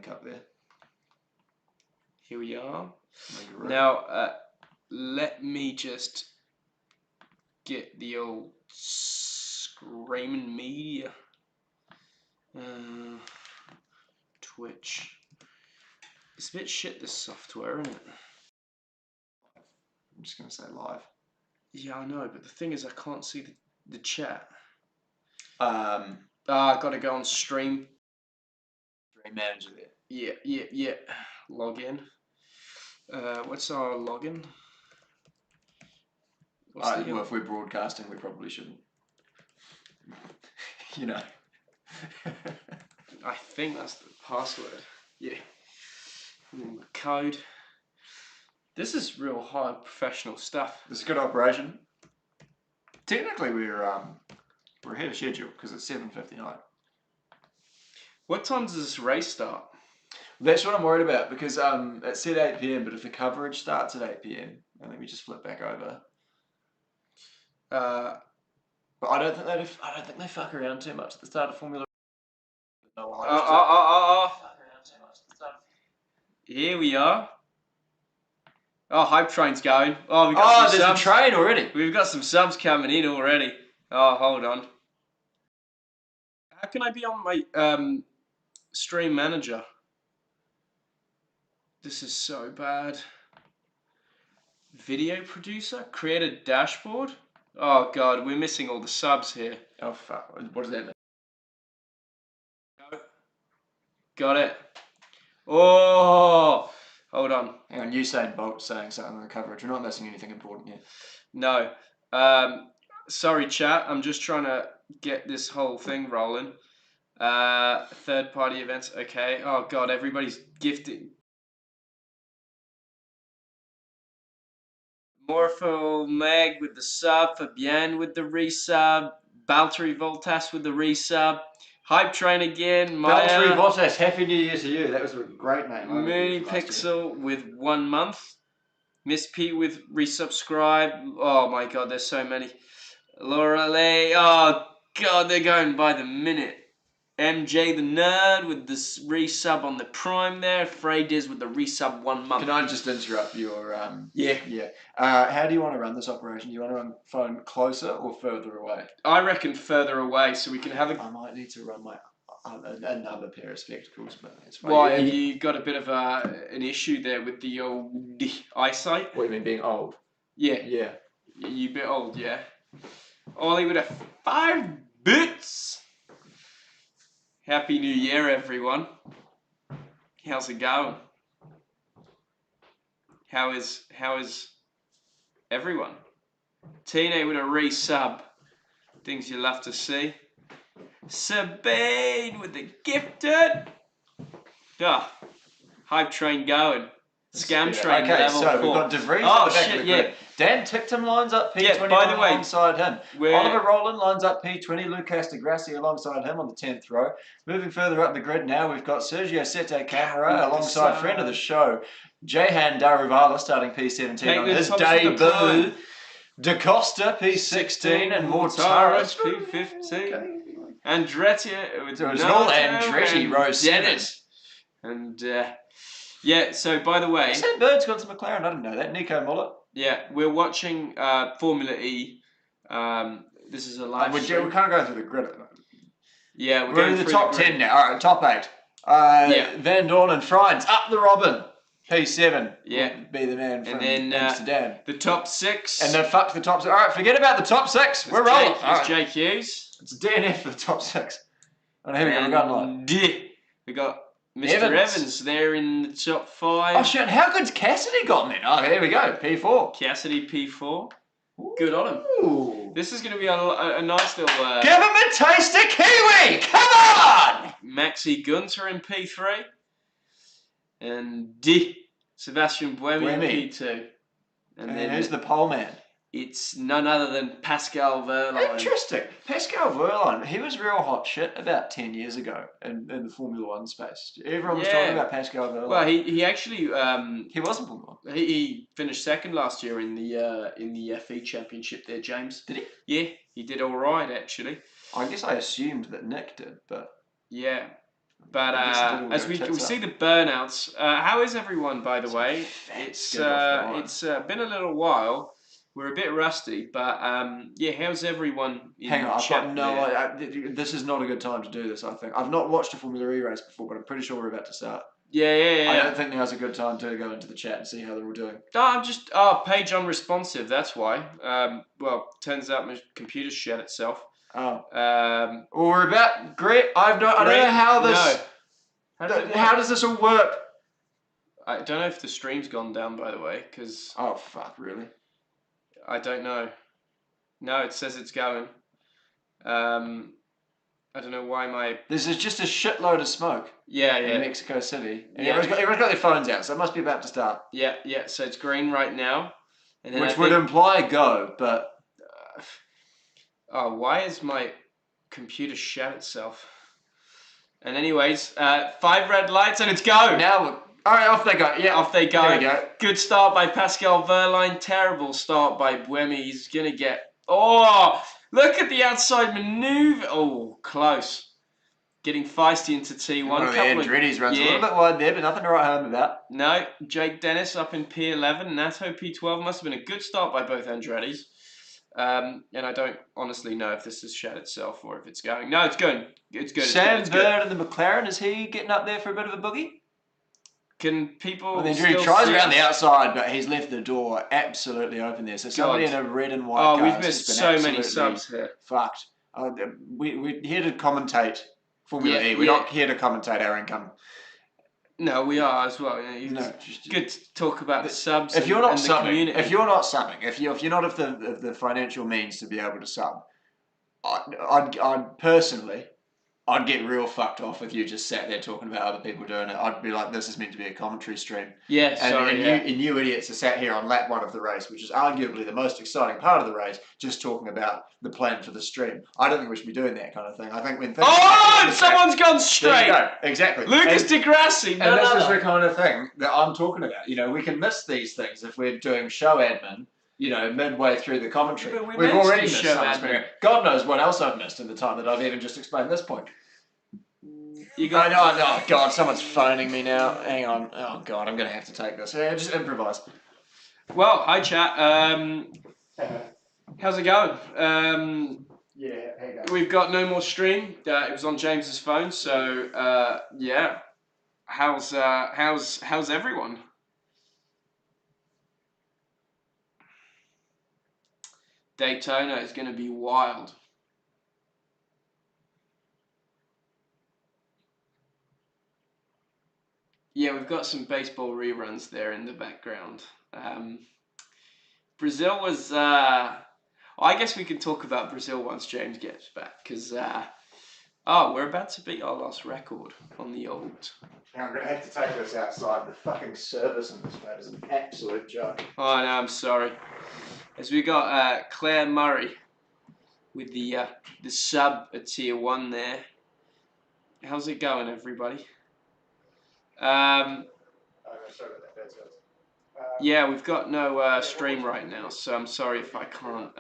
Up there. Here we are. Now, let me just get the old screaming media. Twitch. It's a bit shit, this software, isn't it? I'm just going to say live. Yeah, I know, but the thing is I can't see the chat. I got to go on stream. Stream manager there. Yeah. Log in. What's our login? Well, if we're broadcasting, we probably shouldn't. You know. I think that's the password. Yeah. Code. This is real high professional stuff. This is good operation. Technically, we're ahead of schedule because it's 7:59. What time does this race start? That's what I'm worried about because it said 8 p.m. But if the coverage starts at 8 p.m., I think we just flip back over. But I don't think they fuck around too much at the start of Formula. Here we are. Oh, hype train's going. Oh, we got some subs. There's a train already. We've got some subs coming in already. Oh, hold on. How can I be on my stream manager? This is so bad. Video producer? Create a dashboard? Oh god, we're missing all the subs here. Oh fuck, what does that mean? Got it. Oh, hold on. Hang on, Usain Bolt saying something on the coverage. We're not missing anything important here. No. Sorry chat, I'm just trying to get this whole thing rolling. Third party events, okay. Oh god, everybody's gifting. Morpho Meg with the sub, Fabienne with the resub, Baltry Voltas with the resub, Hype Train again, Maya. Baltry Voltas, Happy New Year to you. That was a great name. Mooney Pixel with 1 month, Miss P with resubscribe. Oh my god, there's so many. Laura Lee, oh god, they're going by the minute. MJ the Nerd with this resub on the Prime there. Freydiz with the resub 1 month. Can I just interrupt your Yeah. How do you want to run this operation? Do you want to run phone closer or further away? I reckon further away so we can have a... I might need to run my another pair of spectacles, but it's fine. Why, have you got a bit of an issue there with the old eyesight? What do you mean, being old? Yeah. Yeah. You a bit old, yeah? Ollie with a 5 bits. Happy New Year, everyone. How's it going? How is everyone? Tina with a resub. Things you love to see. Sabine with the gifted. Hype train going. Scam train level 4. We've got DeVries oh, at the back shit, of the grid. Dan Tipton lines up P20 by the way, alongside him. Oliver Rowland lines up P20. Lucas Degrassi alongside him on the 10th row. Moving further up the grid now, we've got Sergio Sete Camara alongside friend of the show, Jehan Daruvala starting P17 on his debut. Da Costa P16 and Mortaris P15. Okay. Andretti. It was all Andretti Rose. And yeah, so by the way... St. Bird's gone to McLaren, I didn't know that. Nico Muller. Yeah, we're watching Formula E. This is a live stream. We can't go through the grid at the moment. Yeah, we're in the top 10 now. Alright, top 8. Van Dorn and Friends up the Robin. P7. Yeah. Be the man from Amsterdam. The top 6. And then fuck the top 6. Alright, forget about the top 6. We're rolling. It's Jake Hughes. It's a DNF for the top 6. And here we go, we're going live. We got Mr. Evans there in the top 5. Oh shit, how good's Cassidy gotten then? Oh, there we go, P4. Cassidy P4. Good on him. Ooh. This is going to be a nice little... Give him a taste of Kiwi! Come on! Maxi Gunter in P3. And Sebastian Buemi in P2. And then who's the pole man? It's none other than Pascal Wehrlein. Interesting. Pascal Wehrlein, he was real hot shit about 10 years ago in the Formula 1 space. Everyone was talking about Pascal Wehrlein. Well, he actually... he wasn't Formula 1. He finished second last year in the FE Championship there, James. Did he? Yeah, he did all right, actually. I guess I assumed that Nick did, but... Yeah. But This is all as going we tits see up. the burnouts, how is everyone, by the way? Fat It's skid off the line. been a little while. We're a bit rusty, but yeah, how's everyone in Hang on, I've chat got no there? idea. This is not a good time to do this, I think. I've not watched a Formula E race before, but I'm pretty sure we're about to start. Yeah. I don't think now's a good time to go into the chat and see how they're all doing. No, I'm just page unresponsive. That's why. Well, turns out my computer shat itself. Oh. Um, Well, we're about great. I don't know how this. No. How does this all work? I don't know if the stream's gone down, by the way, because Oh fuck! Really? I don't know. No, it says it's going. I don't know why my. This is just a shitload of smoke. Yeah. In Mexico City, and Yeah. everyone's got their phones out, so it must be about to start. Yeah. So it's green right now, and then Which would imply go, but oh, why is my computer shat itself? And anyways, 5 red lights and it's go. now all right, off they go. Yeah, Off they go. There we go. Good start by Pascal Wehrlein. Terrible start by Buemi. He's gonna get. Oh, look at the outside maneuver. Oh, close. Getting feisty into T1. One of the Andretti's runs a little bit wide there, but nothing to write home about. No, Jake Dennis up in P11. Nato P12. Must have been a good start by both Andretti's. And I don't honestly know if this has shat itself or if it's going. No, it's going. It's good. Sam Bird and the McLaren, is he getting up there for a bit of a boogie? Can people? Well, he tries around the outside, but he's left the door absolutely open there. So somebody in a red and white car. Oh, we've missed so many subs here. Fucked. We're here to commentate Formula E. We're not here to commentate our income. No, we are as well. Good to talk about the subs. If you're not the community. if you're not subbing, if you're not of the financial means to be able to sub, I'd personally. I'd get real fucked off if you just sat there talking about other people doing it. I'd be like, this is meant to be a commentary stream. Yeah, and you idiots are sat here on lap 1 of the race, which is arguably the most exciting part of the race, just talking about the plan for the stream. I don't think we should be doing that kind of thing. I think when things... Oh, someone's gone straight! There you go. Exactly. Lucas Di Grassi. And this is the kind of thing that I'm talking about. You know, we can miss these things if we're doing show admin, you know, midway through the commentary. We've already missed show admin. God knows what else I've missed in the time that I've even just explained this point. Oh God, someone's phoning me now. Hang on. Oh God, I'm going to have to take this. Yeah, just improvise. Well, hi chat. How's it going? Yeah, hang on. We've got no more stream. It was on James's phone, so yeah. How's everyone? Daytona is going to be wild. Yeah, we've got some baseball reruns there in the background. Brazil was... I guess we can talk about Brazil once James gets back, because... we're about to beat our last record on the old... I'm going to have to take this outside. The fucking service in this place is an absolute joke. Oh, no, I'm sorry. As we got Claire Murray with the sub at tier 1 there. How's it going, everybody? Yeah, we've got no stream right now, so I'm sorry if I can't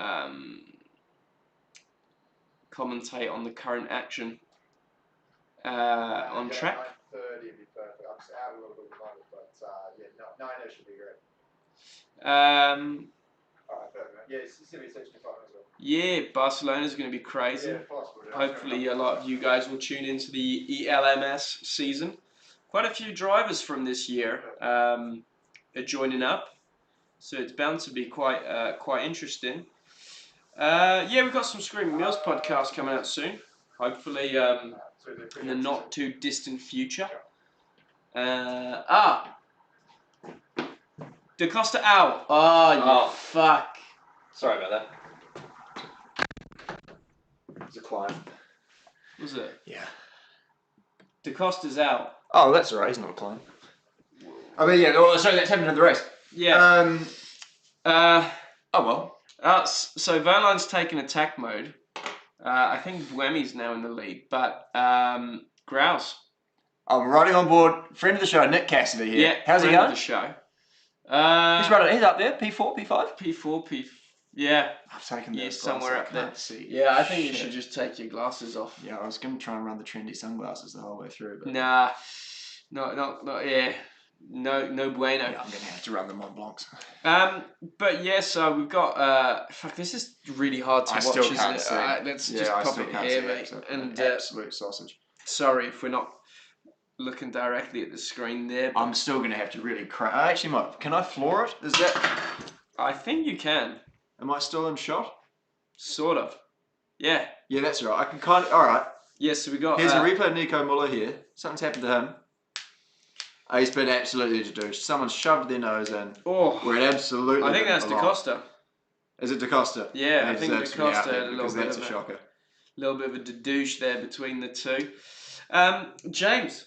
commentate on the current action on track. 9:30 would be perfect. I'm just out a little bit at the moment, but yeah, 9 should be great. Alright, perfect. Yeah, it's going to be 65 as well. Yeah, Barcelona's going to be crazy. Yeah, possible. Hopefully a lot of you guys will tune into the ELMS season. Quite a few drivers from this year are joining up, so it's bound to be quite interesting. Yeah, we've got some Screaming Meals podcast coming out soon, hopefully in the not too distant future. Da Costa out. Oh, fuck. Sorry about that. It's a climb. Was it? Yeah. Da Costa's out. Oh, that's alright. He's not a climb. I mean, yeah. Oh, sorry, that's happened in the race. Yeah. Oh well. So Verline's taken attack mode. I think Buemi's now in the lead, but Grouse. I'm riding on board. Friend of the show, Nick Cassidy here. Yeah. How's he going? Of the show. He's up there. P4, P5. P4, P. Yeah. I've taken You're this somewhere up there. Can't see. Yeah, I think you shit. should just take your glasses off. Yeah, I was going to try and run the trendy sunglasses the whole way through, but Nah, not yeah. No bueno. yeah, I'm going to have to run the Mont Blancs. But yeah, so we've got fuck. This is really hard to I watch, still isn't can't it? see. Let's Yeah, just I pop still it can't here, see mate. it. And Absolute sausage. sorry if we're not looking directly at the screen there. But I'm still going to have to really crank. I actually might. Can I floor it? Is that? I think you can. Am I still in shot? Sort of. Yeah. Yeah, that's right. I can kind of. All right. Yeah, so we got. Here's a replay of Nico Muller here. Something's happened to him. Oh, he's been absolutely deduced. Someone shoved their nose in. Oh. Where it absolutely. I think that's didn't belong. DaCosta. Is it DaCosta? Yeah, And I he's think absolutely DaCosta out there had a because little bit that's of a shocker. Little bit of a douche there between the two. James,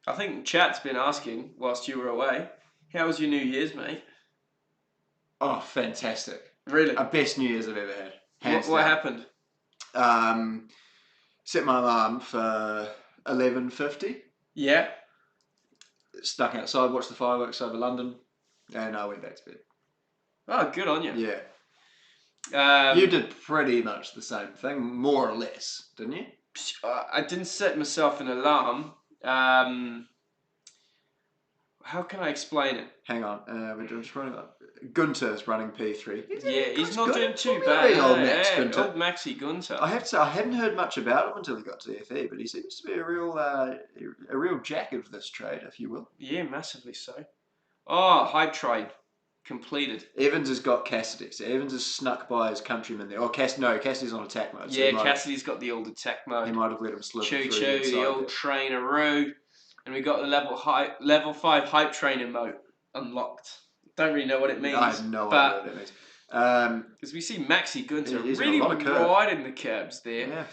I think chat's been asking whilst you were away. How was your New Year's, mate? Oh, fantastic! Really? Best New Year's I've ever had. Hands What down. happened? Set my alarm for 11:50. Yeah. Stuck outside, watched the fireworks over London, and I went back to bed. Oh, good on you. Yeah. You did pretty much the same thing, more or less, didn't you? I didn't set myself an alarm. How can I explain it? Hang on, we're just running up. Gunter's running P3. He's not doing too Very bad. old Max Gunter. Old Maxi Gunter. I have to say, I hadn't heard much about him until he got to the FE, but he seems to be a real jack of this trade, if you will. Yeah, massively so. Oh, hype trade completed. Evans has got Cassidy, so Evans has snuck by his countryman there. Oh, Cassidy's on attack mode. So yeah, Cassidy's got the old attack mode. He might have let him slip Choo through choo, the old traineroo. And we got the level 5 hype trainer mode unlocked. Don't really know what it means. I have no idea what it means. Because we see Maxi Gunter he's really on a lot of curve. wide in the curbs there. Yeah.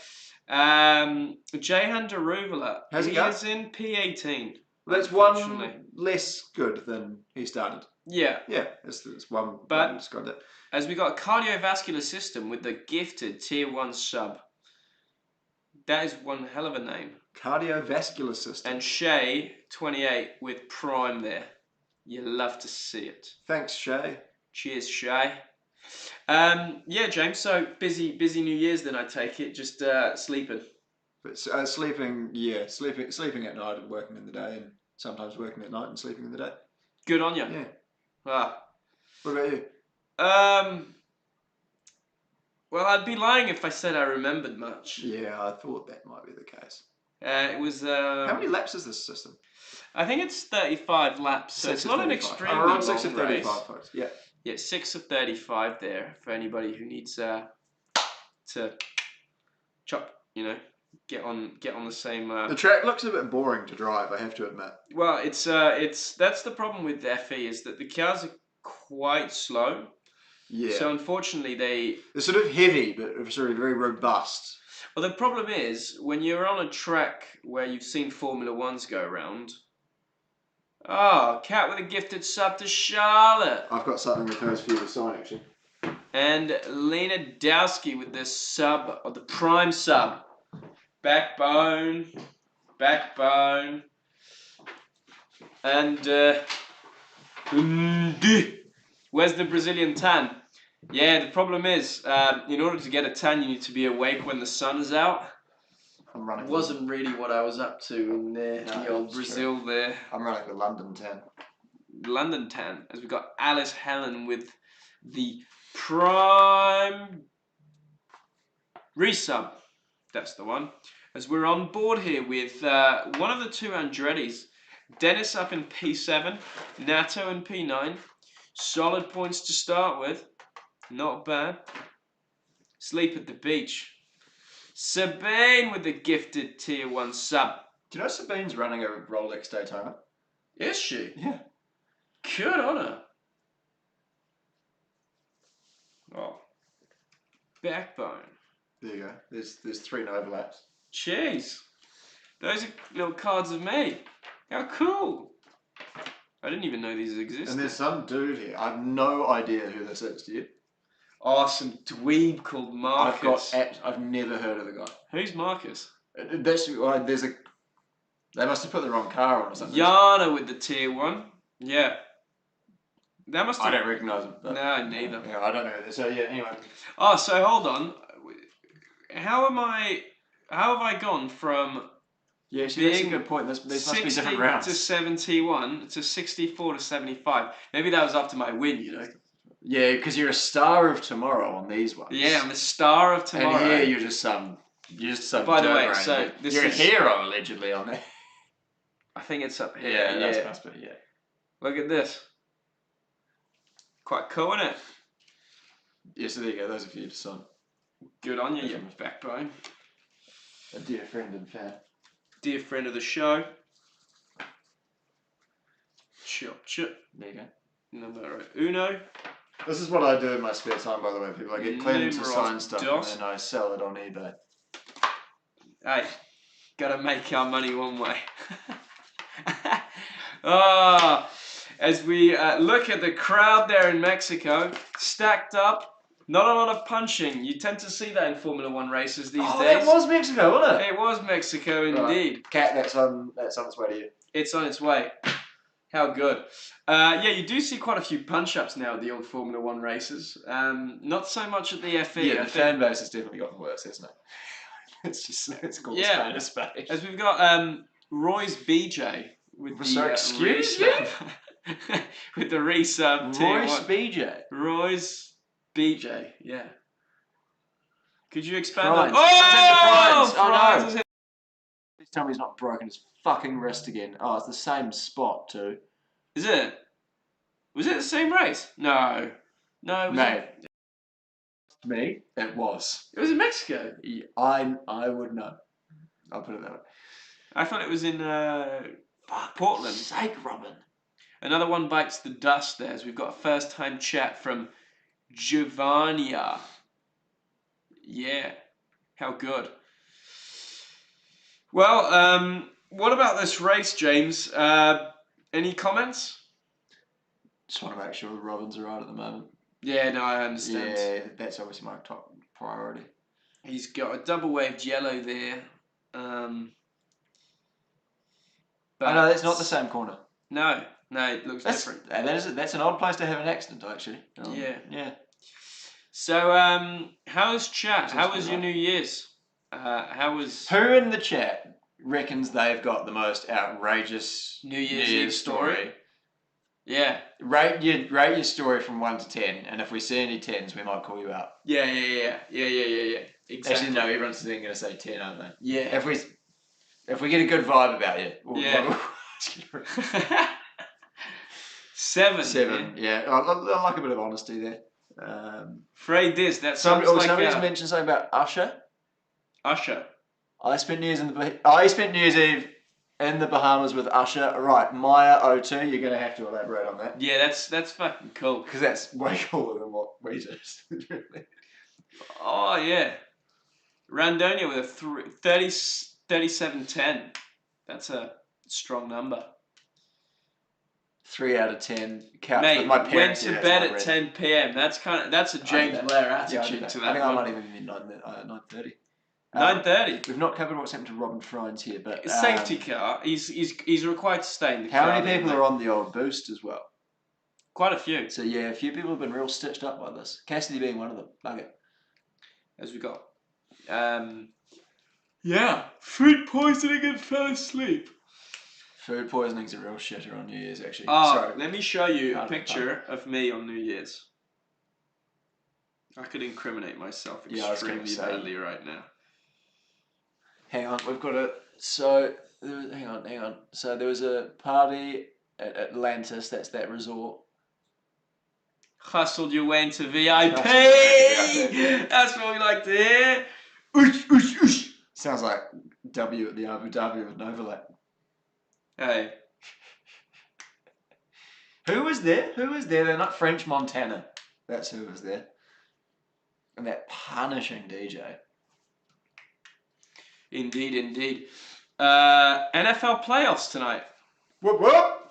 Jahan Daruvala. How's it He going? is in P18. That's one less good than he started. Yeah. Yeah, it's one. But one got it. As we got a cardiovascular system with the gifted tier 1 sub. That is one hell of a name. Cardiovascular system. And Shay, 28, with Prime there. You love to see it. Thanks, Shay. Cheers, Shay. Yeah, James. So busy New Year's. Then I take it. Just sleeping. But sleeping at night and working in the day, and sometimes working at night and sleeping in the day. Good on you. Yeah. Ah. What about you? Well, I'd be lying if I said I remembered much. Yeah, I thought that might be the case. It was. How many laps is this system? I think it's 35 laps, so it's not an extremely around long 6 of 35, race. folks. Yeah. Yeah, 6 of 35 there for anybody who needs to chop. Get on the same. The track looks a bit boring to drive, I have to admit. Well, it's that's the problem with FE is that the cars are quite slow. Yeah. So unfortunately, they're sort of heavy, but sort of very robust. Well, the problem is when you're on a track where you've seen Formula Ones go around. Oh, Cat with a gifted sub to Charlotte. I've got something with hers for you to sign, actually. And Lena Dowski with the sub, or the Prime sub. Backbone. And where's the Brazilian tan? Yeah, the problem is, in order to get a tan, you need to be awake when the sun is out. I'm running. Wasn't really what I was up to in the old Brazil there. I'm running the London tan. London tan, as we've got Alice Helen with the Prime resub. That's the one. As we're on board here with one of the two Andretti's. Dennis up in P7, Nato in P9. Solid points to start with. Not bad. Sleep at the beach. Sabine with the gifted tier 1 sub. Do you know Sabine's running a Rolex Daytona? Is she? Yeah. Good on her. Oh. Backbone. There you go. There's 3 Novalaks. Jeez. Those are little cards of me. How cool. I didn't even know these existed. And there's some dude here. I have no idea who this is, do you? Oh, some dweeb called Marcus. I've never heard of the guy. Who's Marcus? They must have put the wrong car on or something. Yana with the tier 1. Yeah. That must I have... don't recognise him. But, No, neither. Yeah, I don't know. So yeah, anyway. Oh, so hold on. How have I gone from Yeah, see, that's a good point. These must be different rounds. to 71 to 64 to 75. Maybe that was after my win, Yeah, because you're a star of tomorrow on these ones. Yeah, I'm the star of tomorrow. And here you're just some. By the way, so you're a hero allegedly on there. I think it's up here. Yeah, that's must be. Yeah. Look at this. Quite cool, isn't it? Yeah, so there you go. Those are for you to sign. Good on you, you backbone. A dear friend and fan. Dear friend of the show. Chop. There you go. Numero uno. This is what I do in my spare time, by the way, people. I get Clement to sign stuff and then I sell it on eBay. Hey, gotta make our money one way. As we look at the crowd there in Mexico, stacked up, not a lot of punching. You tend to see that in Formula One races these days. Oh, that was Mexico, wasn't it? It was Mexico, indeed. Cat, that's on its way to you. It's on its way. How good. Yeah, you do see quite a few punch-ups now at the old Formula One races. Not so much at the FE. Yeah, the fan base has definitely gotten worse, hasn't it? It's called spade a spade. As we've got Roy's BJ with the excuse you? with the resub. Roy's BJ. Roy's BJ. Yeah. Could you expand Frines. on? Oh no! Please tell me he's not broken his fucking wrist again. Oh, it's the same spot too. Is it? Was it the same race? No. No, it was Mate. Me? It was. It was in Mexico. Yeah, I would know. I'll put it that way. I thought it was in Portland. Sake, Robin. Another one bites the dust there, as we've got a first-time chat from Giovannia. Yeah. How good. Well, what about this race, James? Any comments? Just want to make sure Robin's alright at the moment. Yeah, no, I understand. Yeah, that's obviously my top priority. He's got a double waved yellow there. But no, that's not the same corner. No, it looks different. That's an odd place to have an accident, actually. Yeah. So, how's chat? How was your New Year's? Who in the chat reckons they've got the most outrageous New Year's story? Yeah. Rate your story from 1 to 10, and if we see any 10s, we might call you out. Yeah. Exactly. Actually, no, everyone's then going to say 10, aren't they? Yeah. If we get a good vibe about you, we'll 7. Yeah. I like a bit of honesty there. Afraid this. That sounds like somebody's mentioned something about Usher. Usher. I spent New Year's Eve in the Bahamas with Usher. Right, Maya O2. You're gonna have to elaborate on that. Yeah, that's fucking cool. Because that's way cooler than what we just. Oh yeah, Randonia with a 37.10. That's a strong number. 3 out of 10. Mate, with my parents. Went to bed at 10 p.m. That's a James Blair attitude to that. I think I might even be 9:30. 9:30. We've not covered what's happened to Robin Frines here, but safety car. He's required to stay in the car. How many people are on the old boost as well? Quite a few. So yeah, a few people have been real stitched up by this. Cassidy being one of them. Bugger. As we got, food poisoning and fell asleep. Food poisoning's a real shitter on New Year's, actually. Sorry. Let me show you a picture of me on New Year's. I could incriminate myself extremely badly right now. Hang on, we've got a... hang on. So there was a party at Atlantis, that's that resort. Hustled your way into VIP! That's what we like to hear. Oosh. Sounds like W at the Abu Dhabi with Novalak. Hey. Who was there? They're not French Montana. That's who was there. And that punishing DJ. Indeed. NFL playoffs tonight. Whoop.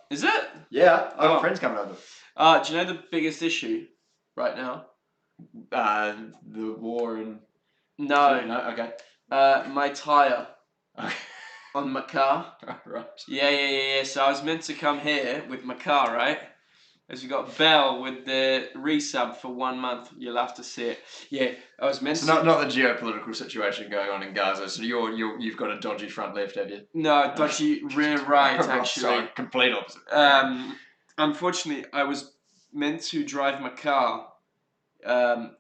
Is it? Yeah, I've got friends coming over. Do you know the biggest issue right now? The war and... No. Okay. My tyre. Okay. On my car. Right. Yeah. So I was meant to come here with my car, right? As we got Bell with the resub for 1 month. You'll have to see it. Yeah, I was meant So to. not the geopolitical situation going on in Gaza. So you've got a dodgy front left, have you? No, dodgy rear right, actually. Sorry, complete opposite. Unfortunately, I was meant to drive my car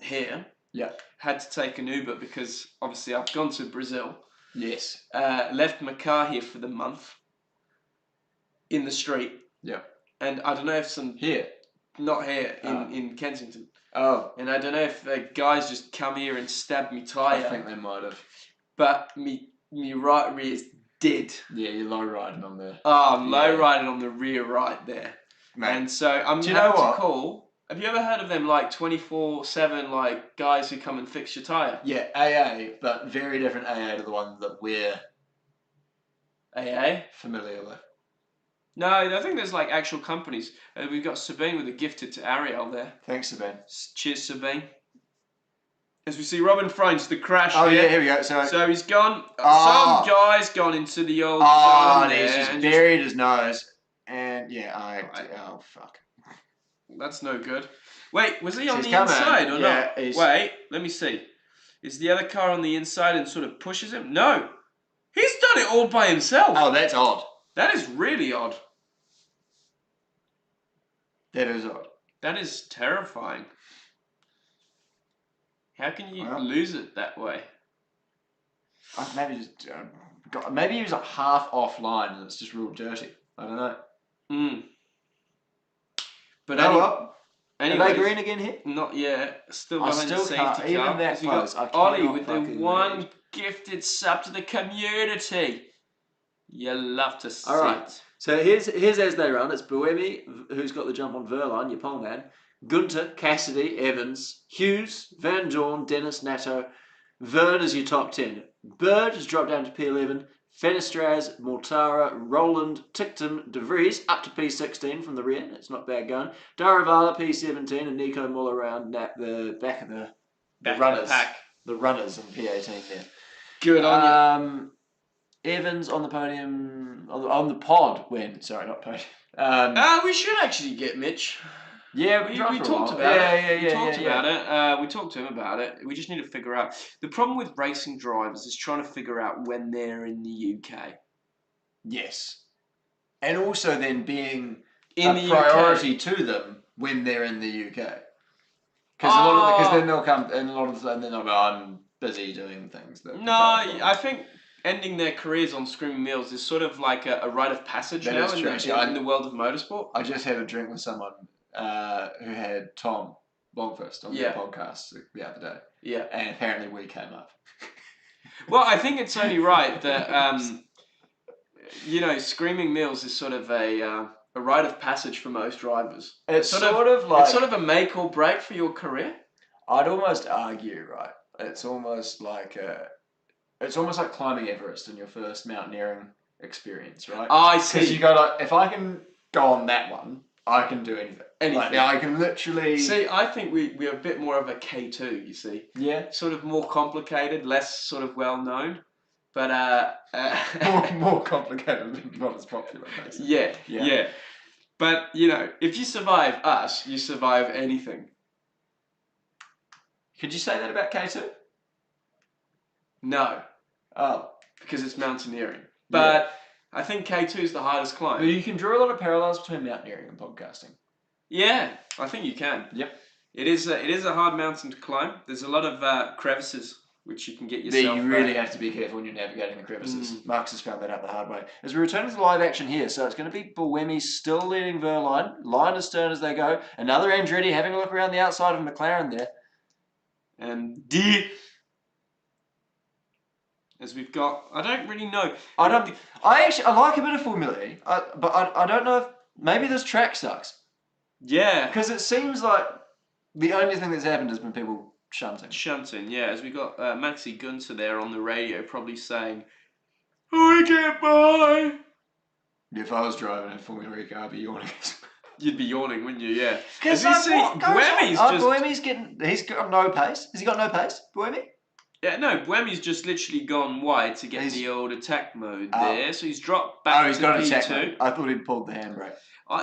here. Yeah. Had to take an Uber because obviously I've gone to Brazil. Yes. Left my car here for the month. In the street. Yeah. And I don't know if Here? Not here, in Kensington. Oh. And I don't know if the guys just come here and stab me tyre. I think they might have. But me right rear is dead. Yeah, you're low riding on the... Oh, I'm low riding on the rear right there. Mate. And so I'm Do you know what? to call. Have you ever heard of them, like 24/7, like guys who come and fix your tyre? Yeah, AA, but very different AA to the one that we're AA? familiar with. No, I think there's like actual companies. We've got Sabine with a gifted to Ariel there. Thanks, Sabine. Cheers, Sabine. As we see Robin French, the crash. Oh, yeah, here we go. So he's gone. Some guy's gone into the old zone there. He's just buried his nose. And yeah, oh, fuck. That's no good. Wait, was he on the coming. inside or Yeah, not? Wait, let me see. Is the other car on the inside and sort of pushes him? No. He's done it all by himself. Oh, that's odd. That is really odd. That is odd. That is terrifying. How can you lose it that way? Maybe he was like half offline and it's just real dirty. I don't know. But anyway, are they green again here? Not yet. Still behind the safety car. Even that close. Ollie with the one gifted sub to the community. You'll love to see it. So here's as they run. It's Buemi, who's got the jump on Verline, your pole man. Gunter, Cassidy, Evans, Hughes, Van Dorn, Dennis, Natto. Vern is your top 10. Bird has dropped down to P11. Fenestraz, Mortara, Roland, Tictum, De Vries up to P16 from the rear. It's not bad going. Daravala P17 and Nico Mull around the back of the runners. Of the pack. The runners in P18 there. Good on you. Evans on the podium, on the pod when, sorry, not podium. We should actually get Mitch. Yeah, we talked about it. We talked to him about it. We just need to figure out. The problem with racing drivers is trying to figure out when they're in the UK. Yes. And also then being in a priority to them when they're in the UK. Because then they'll come, and a lot of them, then they'll go, I'm busy doing things. I think ending their careers on Screaming Meals is sort of like a rite of passage now in the world of motorsport. I just had a drink with someone who had Tom Longfirst on their podcast the other day. Yeah. And apparently we came up. Well, I think it's only right that, Screaming Meals is sort of a rite of passage for most drivers. It's sort of a make or break for your career. I'd almost argue, right? It's almost like climbing Everest in your first mountaineering experience, right? I see. Because you go like, if I can go on that one, I can do anything. Like, I can literally... See, I think we're a bit more of a K2, you see. Yeah. Sort of more complicated, less sort of well-known. But... more complicated, not as popular, basically. Yeah. But, if you survive us, you survive anything. Could you say that about K2? No. Oh. Because it's mountaineering. But I think K2 is the hardest climb. But you can draw a lot of parallels between mountaineering and podcasting. Yeah, I think you can. Yep. It is a hard mountain to climb. There's a lot of crevices which you can get yourself... You really have to be careful when you're navigating the crevices. Marcus has found that out the hard way. As we return to the live action here, so it's going to be Buemi still leading Verline, line astern as they go. Another Andretti having a look around the outside of McLaren there. And as we've got, I don't really know. I like a bit of Formula E, but I don't know if maybe this track sucks. Yeah, because it seems like the only thing that's happened has been people shunting. Yeah. As we got Maxi Gunter there on the radio, probably saying, "I can't buy." If I was driving a Formula E car, I'd be yawning. You'd be yawning, wouldn't you? Yeah. Because Buemi's he's got no pace. Has he got no pace, Buemi? Yeah, no, Buemi's just literally gone wide to get the old attack mode there, so he's dropped back to he's got P2. attack mode. I thought he'd pulled the handbrake.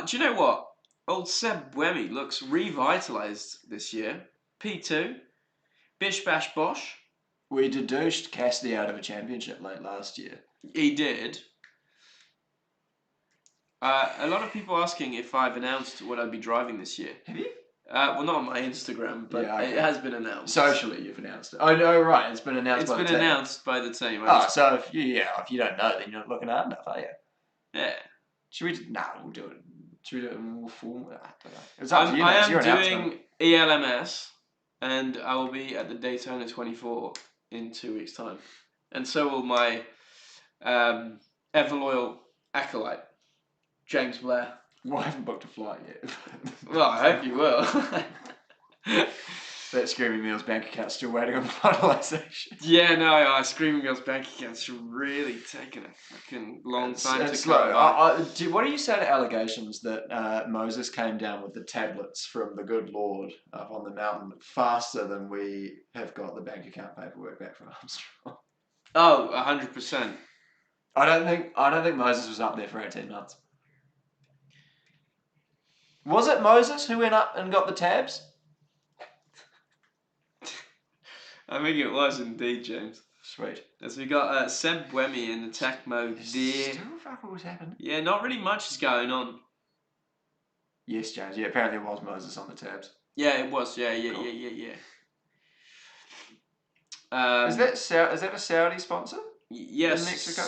Do you know what? Old Seb Buemi looks revitalised this year. P2. Bish Bash Bosh. We deduced Cassidy out of a championship late last year. He did. A lot of people asking if I've announced what I'd be driving this year. Have you? Well, not on my Instagram, but Yeah, okay. it has been announced. Socially, you've announced it. Oh, no, right. It's been announced by the team. It's been announced by the team. So if you don't know, then you're not looking hard enough, are you? Yeah. Should we? Nah, we'll do it. Should we do it in more formal? I don't know. It's up to you. I am doing ELMS, and I will be at the Daytona 24 in 2 weeks' time, and so will my ever loyal acolyte, James Blair. Well, I haven't booked a flight yet. Well, I hope you will. That Screaming Meal's bank account's still waiting on finalisation. Yeah, no, Screaming Girl's bank account's really taken a fucking long time to slow. come. What do you say to allegations that Moses came down with the tablets from the good Lord up on the mountain faster than we have got the bank account paperwork back from Armstrong? Oh, 100%. I don't think Moses was up there for 18 months. Was it Moses who went up and got the tabs? I think it was indeed, James. Sweet. As we got Seb Buemi in attack mode there. Still fuck what's happened. Yeah, not really much is going on. Yes, James. Yeah, apparently it was Moses on the tabs. Yeah, it was. Yeah. Cool. Is that a Saudi sponsor? Yes. In Mexico?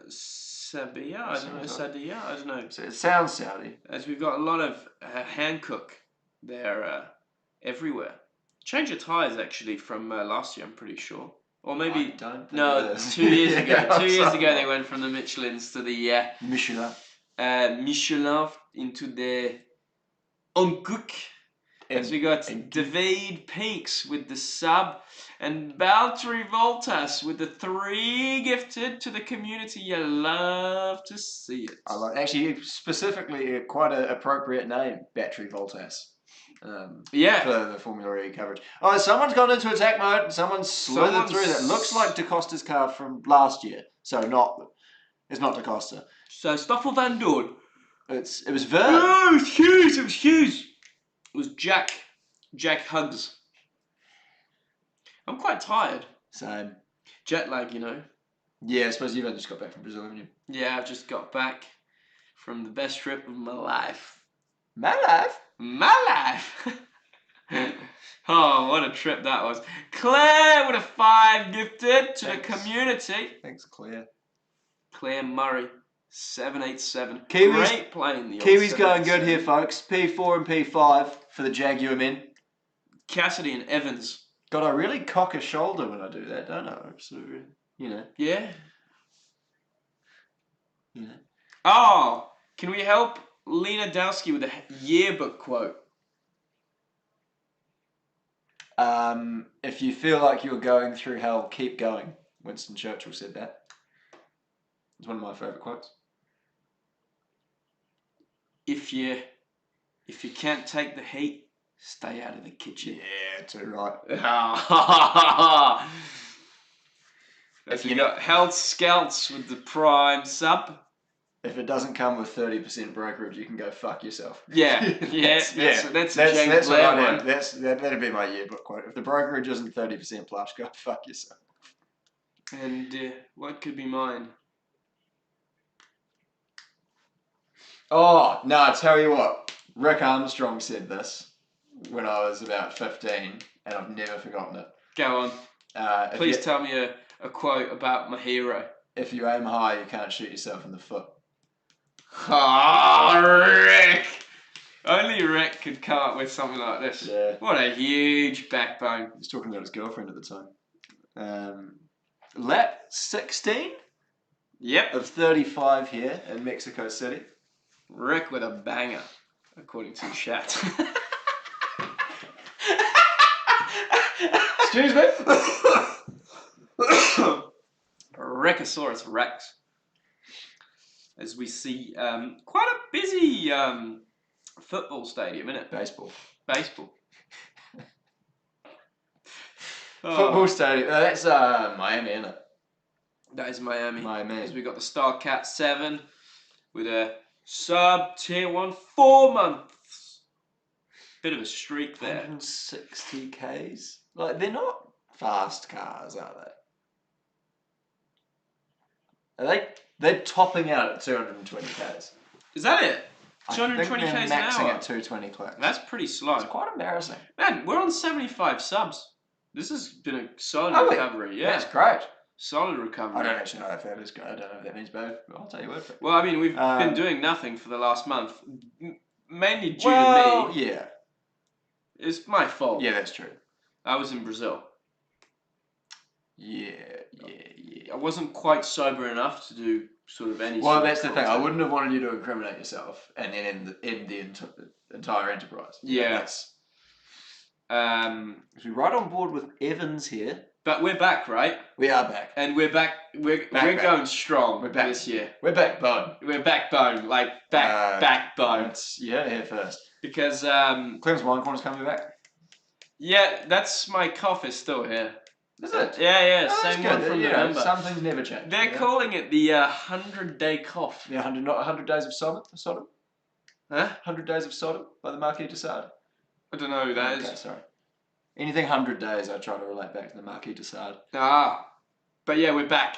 Sabia? I don't know. Sadia? I don't know. So it sounds Saudi. As we've got a lot of Hankook there everywhere. Change of tyres actually from last year, I'm pretty sure. Or maybe... I don't think no, it is. 2 years ago. 2 years ago they went from the Michelins to the... Michelin. Michelin into the Hankook. As we got David Peaks with the sub and Valtteri Bottas with the 3 gifted to the community. You love to see it. I like actually specifically quite an appropriate name, Battery Voltas. Yeah. For the Formula E coverage. Oh, someone's gone into attack mode. Someone's slithered through that. Looks like DaCosta's car from last year. So it's not DaCosta. So Stoffel Van Dorn. It was Vern. Oh, it was Hughes. It was Hughes. It was Jack Huggs. I'm quite tired. Same. Jet lag, you know. Yeah, I suppose you've only just got back from Brazil, haven't you? Yeah, I've just got back from the best trip of my life. My life? My life! Oh, what a trip that was. Claire with a 5 gifted to the community. Thanks, Claire. Claire Murray, 787. Kiwis, great playing the Kiwis going good here, folks. P4 and P5 for the Jaguar men. Cassidy and Evans. God, I really cock a shoulder when I do that, don't I? So, you know. Yeah. You know. Oh, can we help Lena Dowski with a yearbook quote? If you feel like you're going through hell, keep going. Winston Churchill said that. It's one of my favourite quotes. If you can't take the heat, stay out of the kitchen. Yeah, too right. If you got Health Scouts with the Prime sub. If it doesn't come with 30% brokerage, you can go fuck yourself. Yeah, that's James Blair one. That'd be my yearbook quote. If the brokerage isn't 30% plus, go fuck yourself. And what could be mine? Oh, no, I tell you what. Rick Armstrong said this when I was about 15, and I've never forgotten it. Go on. Please tell me a quote about my hero. If you aim high, you can't shoot yourself in the foot. Oh, Rick! Only Rick could come up with something like this. Yeah. What a huge backbone. He was talking about his girlfriend at the time. Lap 16? Yep. Of 35 here in Mexico City. Rick with a banger, according to Shat. Excuse me? Rickosaurus Rex. As we see quite a busy football stadium, isn't it? Baseball. Football stadium. That's Miami, isn't it? That is Miami. Miami. As we got the Star Cat 7 with a sub tier 1 4 months bit of a streak there. 160 Ks? Like, they're not fast cars, are they? They're topping out at 220 Ks. Is that it? I 220 think they're Ks an maxing hour. at 220 clicks. That's pretty slow. It's quite embarrassing. Man, we're on 75 subs. This has been a solid recovery. Yeah, that's great. Solid recovery. I don't actually know if that is good. I don't know if that means both, but I'll tell you what. Well, I mean, we've been doing nothing for the last month, mainly due to me. Yeah. It's my fault. Yeah, that's true. I was in Brazil. Yeah. I wasn't quite sober enough to do sort of any. Well, that's the thing. I wouldn't have wanted you to incriminate yourself and then end the entire enterprise. Yeah. We're right on board with Evans here. But we're back, right? We are back. And we're back. We're going strong this year. We're backbone. We're backbone, like backbone. Yeah, here first. Because Clem's Wine Corner's coming back. Yeah, that's my cough is still here. Is it? Yeah, oh, same one from November. Some things never change. They're calling it the 100-day cough. Yeah, 100 days of Sodom. Huh? 100 days of Sodom by the Marquis de Sade. I don't know who that is. Okay, sorry. Anything 100 days, I try to relate back to the Marquis de Sade. But yeah, we're back.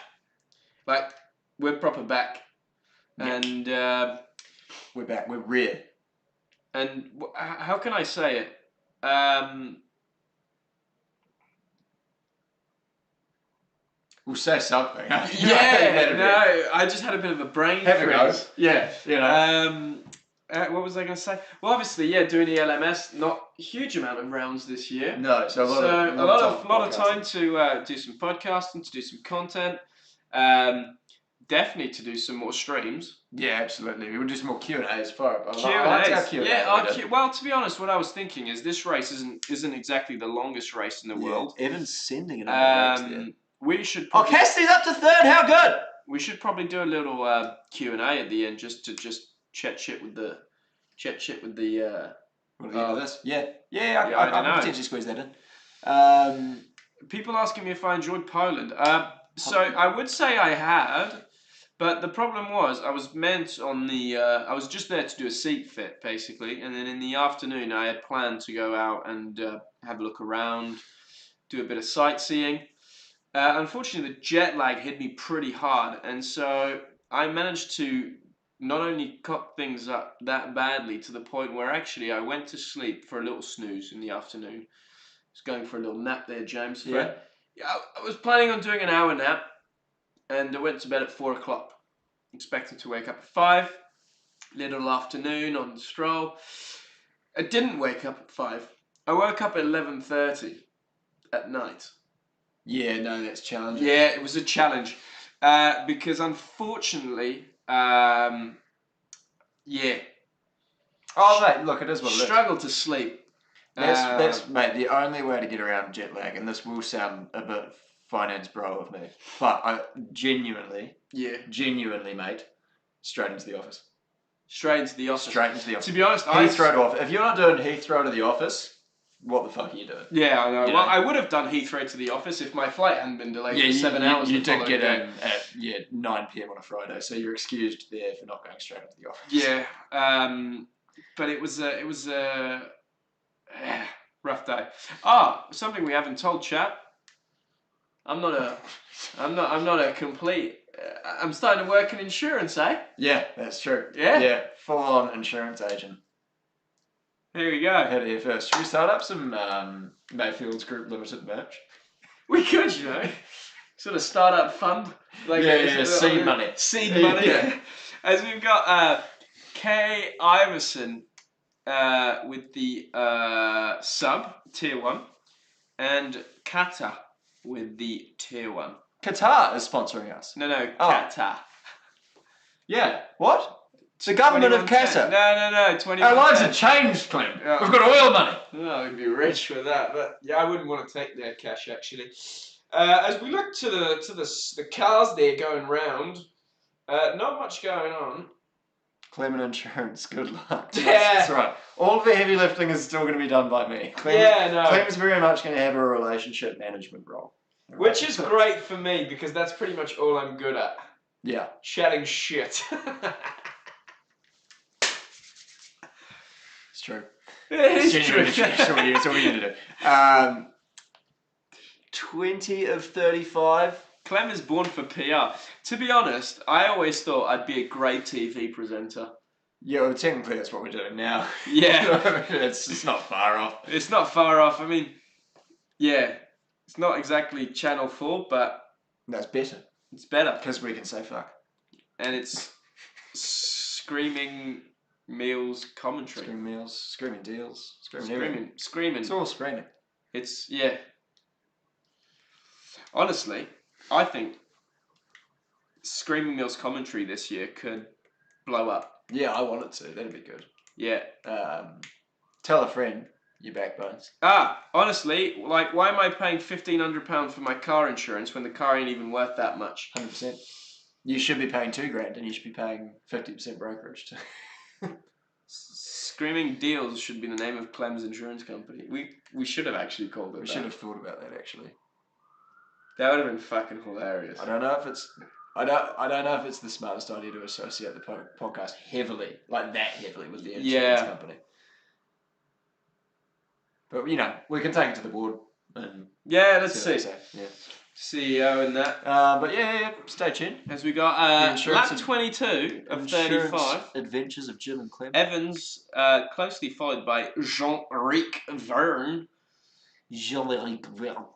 Like, we're proper back. Yep. And we're back. We're rear. And how can I say it? We'll say something. I just had a bit of a brain freeze. Yeah, you know. What was I going to say? Well, obviously, doing the LMS, not a huge amount of rounds this year. No, so a lot of time to do some podcasting, to do some content. Definitely to do some more streams. Yeah, absolutely. We will do some more Q&As for it. Q&As. Well, to be honest, what I was thinking is this race isn't exactly the longest race in the world. Evan's sending another race there. We should. Cassidy's up to third. How good? We should probably do a little Q&A at the end, just to chat shit with the. Others. Yeah. I can potentially squeeze that in. People asking me if I enjoyed Poland. So I would say I had, but the problem was I was meant on the. I was just there to do a seat fit basically, and then in the afternoon I had planned to go out and have a look around, do a bit of sightseeing. Unfortunately, the jet lag hit me pretty hard, and so I managed to not only cock things up that badly to the point where actually I went to sleep for a little snooze in the afternoon. I was going for a little nap there, James. Yeah. I was planning on doing an hour nap, and I went to bed at 4 o'clock, expecting to wake up at 5. Little afternoon on the stroll. I didn't wake up at 5. I woke up at 11:30 at night. Yeah, no, that's challenging. Yeah, it was a challenge because unfortunately, Oh, mate, look, it is what it is. Struggled to sleep. That's mate, the only way to get around jet lag, and this will sound a bit finance bro of me, but I genuinely, mate, straight into the office. Straight into the office. To be honest, Heathrow to office. If you're not doing Heathrow to the office, what the fuck are you doing? Yeah, I know. Well, I would have done Heathrow to the office if my flight hadn't been delayed for 7 hours. You did get in at 9 PM on a Friday, so you're excused there for not going straight into the office. Yeah, but it was a rough day. Something we haven't told, chat. I'm not a complete. I'm starting to work in insurance, eh? Yeah, that's true. Yeah, full-on insurance agent. Here we go. Head here first. Should we start up some Mayfield's Group Limited merch? We could, sort of start-up fund. Seed money. Seed money. Yeah. As we've got Kay Iverson with the sub, tier 1, and Kata with the tier 1. Qatar is sponsoring us. No, Qatar. Yeah. What? The government of Qatar. No. 20. Our lives have changed, Clem. Yeah. We've got oil money. Oh, we'd be rich with that, but I wouldn't want to take their cash actually. As we look to the cars there going round, not much going on. Clement Insurance, good luck. Yeah. That's right. All of the heavy lifting is still going to be done by me. Clem's very much going to have a relationship management role. Right. Which is great for me because that's pretty much all I'm good at. Yeah. Chatting shit. It's true. It's genuinely true. It's all you need to do. 20 of 35. Clem is born for PR. To be honest, I always thought I'd be a great TV presenter. Yeah, well, technically that's what we're doing now. Yeah. It's not far off. It's not far off. I mean, yeah, it's not exactly Channel 4, but That's better. it's better. Because we can say fuck. And it's screaming meals commentary. Screaming meals, screaming deals, screaming everything. Screaming. It's all screaming. It's, yeah. Honestly, I think Screaming Meals commentary this year could blow up. Yeah, I want it to. That'd be good. Yeah. Tell a friend, you backbones. Honestly, like, why am I paying £1,500 for my car insurance when the car ain't even worth that much? 100%. You should be paying $2,000 and you should be paying 50% brokerage too. Screaming Deals should be the name of Clem's insurance company. We should have actually called it We that. should have thought about that actually. That would have been fucking hilarious. I don't know if it's the smartest idea to associate the podcast heavily, like that heavily, with the insurance company. But we can take it to the board and let's see. Yeah. CEO and that. But yeah, stay tuned. As we got lap 22 of 35. Adventures of Jill and Clem. Evans, closely followed by Jean-Eric Verne. Jean-Eric Verne.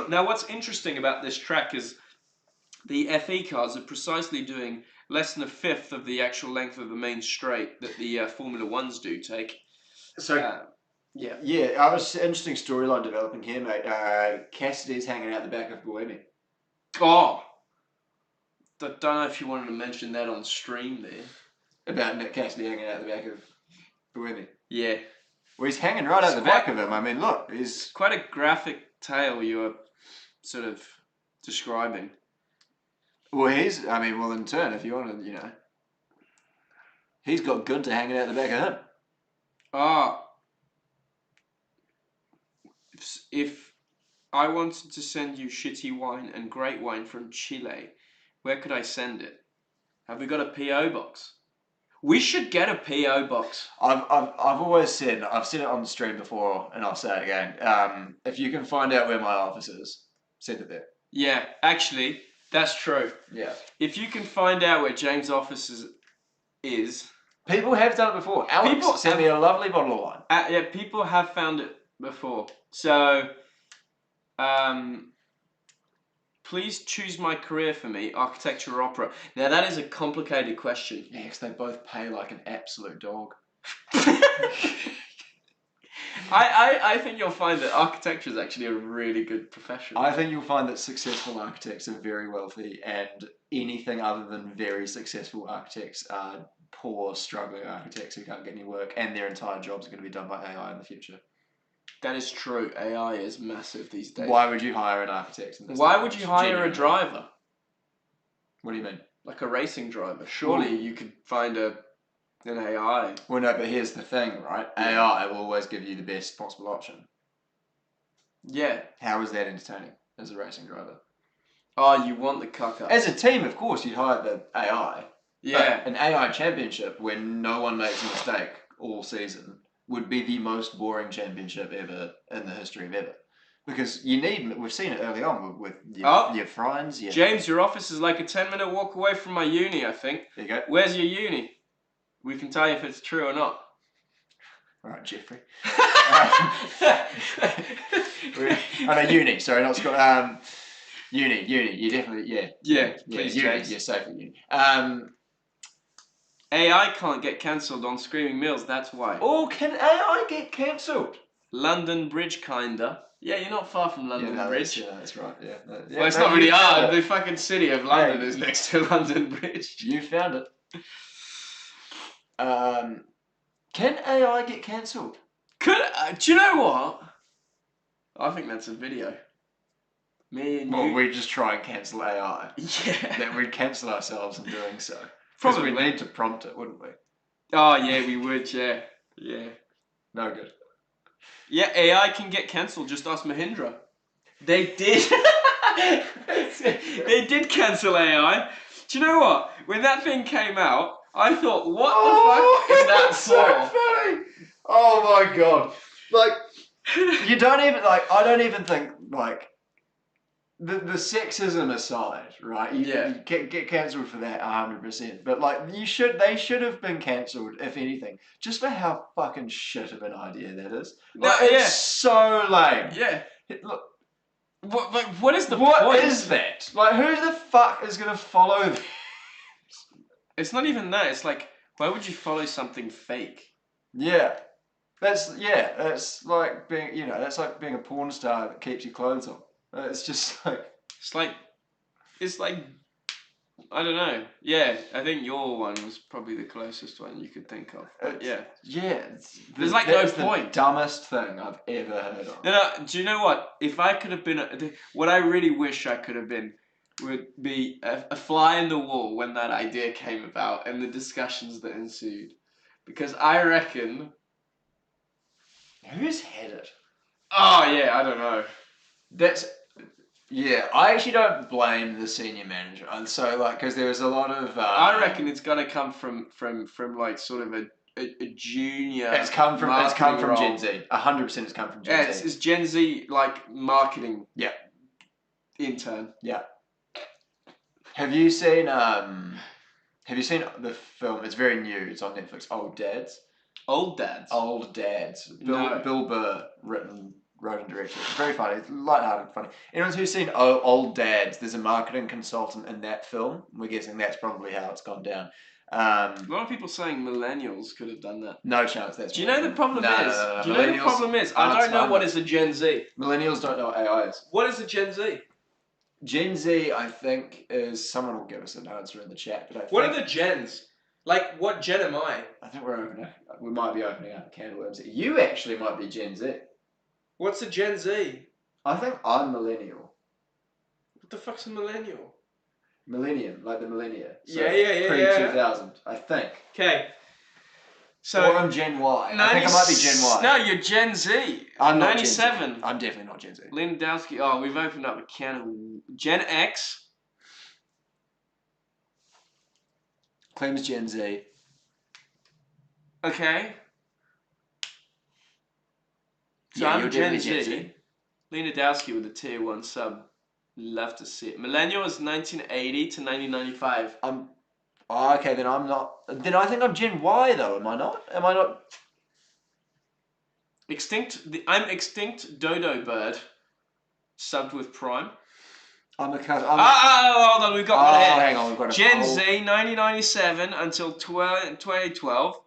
Now, what's interesting about this track is the FE cars are precisely doing less than a fifth of the actual length of the main straight that the Formula Ones do take. So, yeah, I was interesting storyline developing here, mate. Cassidy's hanging out the back of Bohemian. Oh, don't know if you wanted to mention that on stream there. About Nick Cassidy hanging out the back of Bohemian. Yeah. Well, he's hanging right out the back of him. I mean, look, he's quite a graphic tale you're sort of describing. Well, in turn, if you want to, he's got Gunter hanging out the back of him. If I wanted to send you shitty wine and great wine from Chile, where could I send it? Have we got a PO box? We should get a PO box. I've always said, I've said it on the stream before, and I'll say it again. If you can find out where my office is, send it there. Yeah, actually, that's true. Yeah. If you can find out where James' office is. People have done it before. Alex sent me a lovely bottle of wine. Yeah, people have found it before. So, please choose my career for me, architecture or opera. Now, that is a complicated question. Yeah, because they both pay like an absolute dog. I think you'll find that architecture is actually a really good profession. I think you'll find that successful architects are very wealthy, and anything other than very successful architects are poor, struggling architects who can't get any work, and their entire jobs are going to be done by AI in the future. That is true. AI is massive these days. Why would you hire an architect? Why would you hire a driver? What do you mean? Like a racing driver. Surely you could find an AI. Well, no, but here's the thing, right? AI will always give you the best possible option. Yeah. How is that entertaining as a racing driver? Oh, you want the cuck-up. As a team, of course, you'd hire the AI. Yeah. But an AI championship where no one makes a mistake all season would be the most boring championship ever in the history of ever. Because we've seen it early on with your friends. James, your office is like a 10-minute walk away from my uni, I think. There you go. Where's your uni? We can tell you if it's true or not. All right, Jeffrey. Uni. Sorry, not Scott. Uni. You definitely, Yeah, please, uni. James. You're safe at uni. AI can't get cancelled on Screaming Meals, that's why. Oh, can AI get cancelled? London Bridge, kinda. Yeah, you're not far from London Bridge. Yeah, that's right. Yeah. Well, it's not really hard. The fucking city of London is next to London Bridge. You found it. Can AI get cancelled? Do you know what? I think that's a video. Me and you. Well, we just try and cancel AI. Yeah. Then we'd cancel ourselves in doing so. Probably. Because we'd need to prompt it, wouldn't we? Oh, yeah, we would, yeah. Yeah. No good. Yeah, AI can get cancelled. Just ask Mahindra. They did. They did cancel AI. Do you know what? When that thing came out, I thought, what the fuck is that so for? funny. Oh my god! Like, you don't even like. I don't even think like the sexism aside, right? You get cancelled for that 100%. But like, they should have been cancelled if anything, just for how fucking shit of an idea that is. Like, it's so lame. Yeah. Look, what is the point? What is that? Like, who the fuck is gonna follow this? It's not even that. It's like, why would you follow something fake? Yeah. That's like being, that's like being a porn star that keeps your clothes on. It's just like it's like I don't know. Yeah, I think your one was probably the closest one you could think of. But there's like no point. The dumbest thing I've ever heard of. No, do you know what? If I could have been, what I really wish I could have been would be a fly in the wall when that idea came about and the discussions that ensued, because I reckon. Who's had it? Oh yeah, I don't know. I actually don't blame the senior manager. And so like, because there was a lot of. I reckon it's got to come from like sort of a junior. It's come from Gen Z. 100% it's come from Gen Z. It's Gen Z like marketing. Yeah. Intern. Yeah. Have you seen the film? It's very new. It's on Netflix. Old Dads. Old Dads. Old Dads. Bill Burr wrote and directed. It's very funny. It's lighthearted, funny. Anyone who's seen Old Dads, there's a marketing consultant in that film. We're guessing that's probably how it's gone down. A lot of people saying millennials could have done that. No chance. Do you know the problem is? Do you know the problem is? I don't know what is a Gen Z. Millennials don't know what AI is. What is a Gen Z? Gen Z, I think, is someone will give us an answer in the chat. But what are the gens? Like, what gen am I? I think we might be opening up a can of worms. You actually might be Gen Z. What's a Gen Z? I think I'm millennial. What the fuck's a millennial? Millennium, like the millennia. So yeah. Pre-2000, I think. Okay. So or I'm Gen Y. I think I might be Gen Y. No, you're Gen Z. I'm not 97. Gen Z. I'm definitely not Gen Z. Lindowski. Oh, we've opened up a can of Gen X. Clem's Gen Z. Okay. So I'm Gen Z. Lindowski with a tier 1 sub. Love to see it. Millennial is 1980 to 1995. Okay, then I'm not. Then I think I'm Gen Y though. Am I not? Am I not? I'm extinct dodo bird, subbed with Prime. I'm a cousin. Hold on, we've got one here. Hang on, we've got Gen Z 1997 until 2012.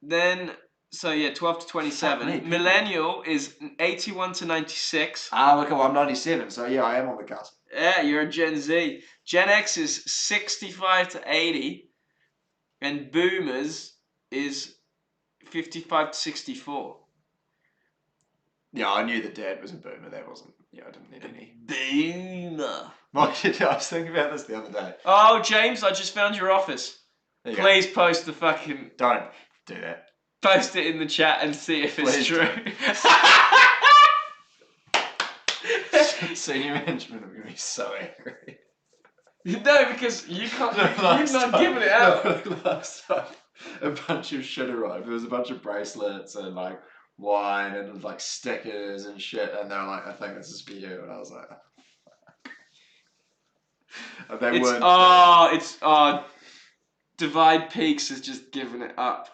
Then. So yeah, 12 to 27. Millennial is 81 to 96. Okay, well I'm 97, so yeah, I am on the cusp. Yeah, you're a Gen Z. Gen X is 65 to 80, and Boomers is 55 to 64. Yeah, I knew that Dad was a Boomer. That wasn't. Yeah, I didn't need any. Boomer. I was thinking about this the other day. Oh, James, I just found your office. Please post the fucking. Don't do that. Post it in the chat and see if it's true. Senior management are going to be so angry. No, because you can't. You've not given it out. Last time, a bunch of shit arrived. There was a bunch of bracelets and like wine and like stickers and shit, and they were like, "I think this is for you," and I was like, Divide Peaks has just given it up.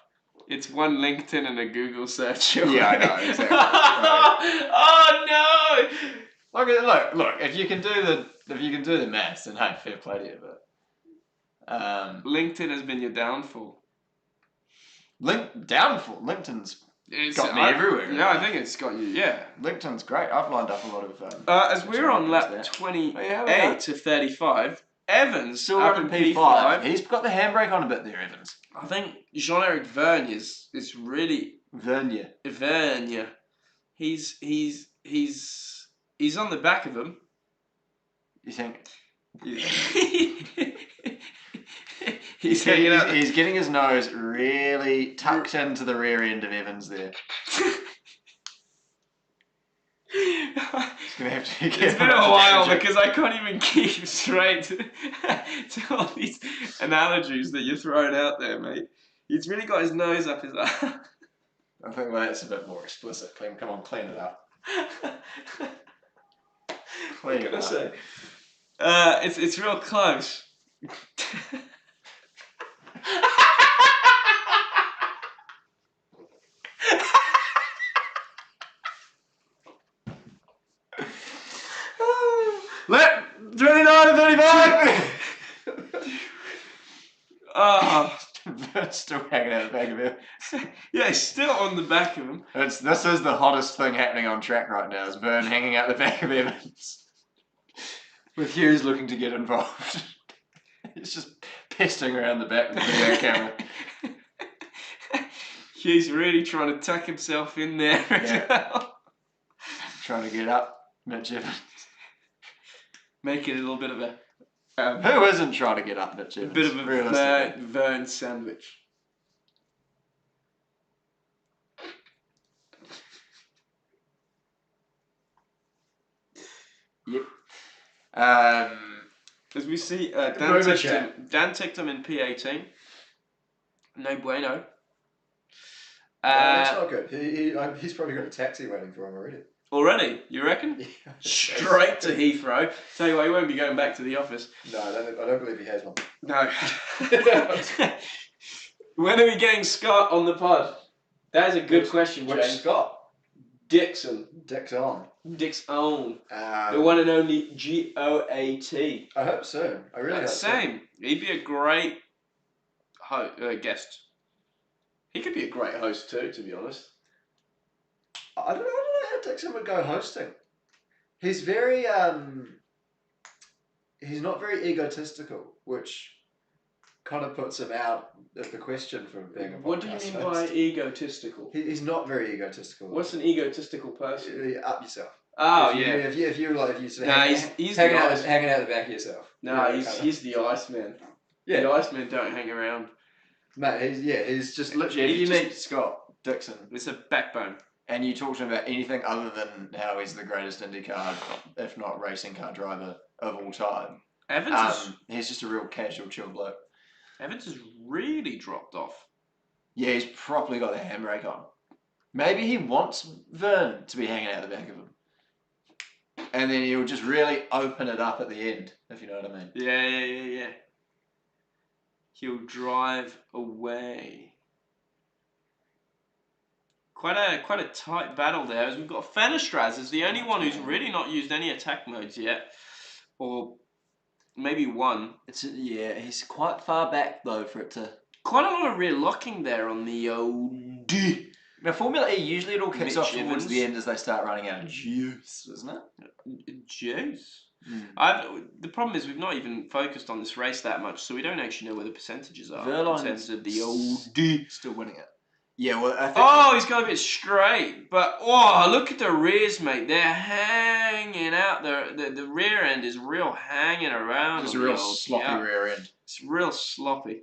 It's one LinkedIn and a Google search. Yeah, I know, exactly. Right. Oh no! Look. If you can do the maths, then hey, fair play to you. But LinkedIn has been your downfall. LinkedIn's got me everywhere. Yeah, I think it's got you. Yeah, LinkedIn's great. I've lined up a lot of. As we're on lap 28 to 35. Evans still running P5. He's got the handbrake on a bit there, Evans. I think Jean-Eric Vergne is really Vergne. He's on the back of him. You think? He's getting his nose really tucked into the rear end of Evans there. It's been a while because I can't even keep straight to all these analogies that you're throwing out there, mate. He's really got his nose up his ass. I think that's a bit more explicit. Come on, clean it up. What can I say? It's real close. Let 29 and 35. Oh, It's still hanging out the back of him. yeah, he's still on the back of him. This is the hottest thing happening on track right now. Is Vern hanging out the back of Evans, with Hughes looking to get involved. He's just pesting around the back with the video camera. Hughes really trying to tuck himself in there as well. Trying to get up, Mitch Evans. Make it a little bit of a Who isn't trying to get up, Mitch Evans? bit of a Vern sandwich. Yep. As we see, Dan ticked him in P18. No bueno. That's not good. He's probably got a taxi waiting for him already. Already, you reckon? Yeah. Straight to Heathrow. Tell you what, he won't be going back to the office. No, I don't believe he has one. No. When are we getting Scott on the pod? That is a good question, Which James. Scott? Dixon. Dixon. Dixon. The one and only GOAT. I hope so. I really hope Same. He'd be a great guest. He could be a great host too, to be honest. so. I don't know how Dixon would go hosting. He's very he's not very egotistical, which kind of puts him out of the question for being a podcast What do you mean host. by egotistical? He's not very egotistical. What's an egotistical person? Up yourself. Oh, If you sort of Nah, he's the ice. hanging out the back of yourself. No, he's the Iceman. Yeah. The Icemen don't hang around. Mate, he's just Literally, if you meet Scott Dixon It's a backbone. and you talk to him about anything other than how he's the greatest IndyCar, if not racing car driver of all time, he's just a real casual, chill bloke. Evans has really dropped off. Yeah, he's properly got the handbrake on. Maybe he wants Vern to be hanging out the back of him. And then he'll just really open it up at the end, if you know what I mean. Yeah. He'll drive away. Quite a tight battle there, as we've got Fenestraz is the only one who's really not used any attack modes yet, or maybe one. He's quite far back though for it to. Quite a lot of rear locking there on the old. Now Formula E usually it all kicks Mitch off towards Evans. the end as they start running out of juice, isn't it? Juice. Mm. The problem is we've not even focused on this race that much, so we don't actually know where the percentages are Verline's in terms of the old. Still winning it. Yeah, well, I think. Oh, he's got a bit straight, but look at the rears, mate. They're hanging out. The rear end is real hanging around. It's a real sloppy rear end. It's real sloppy.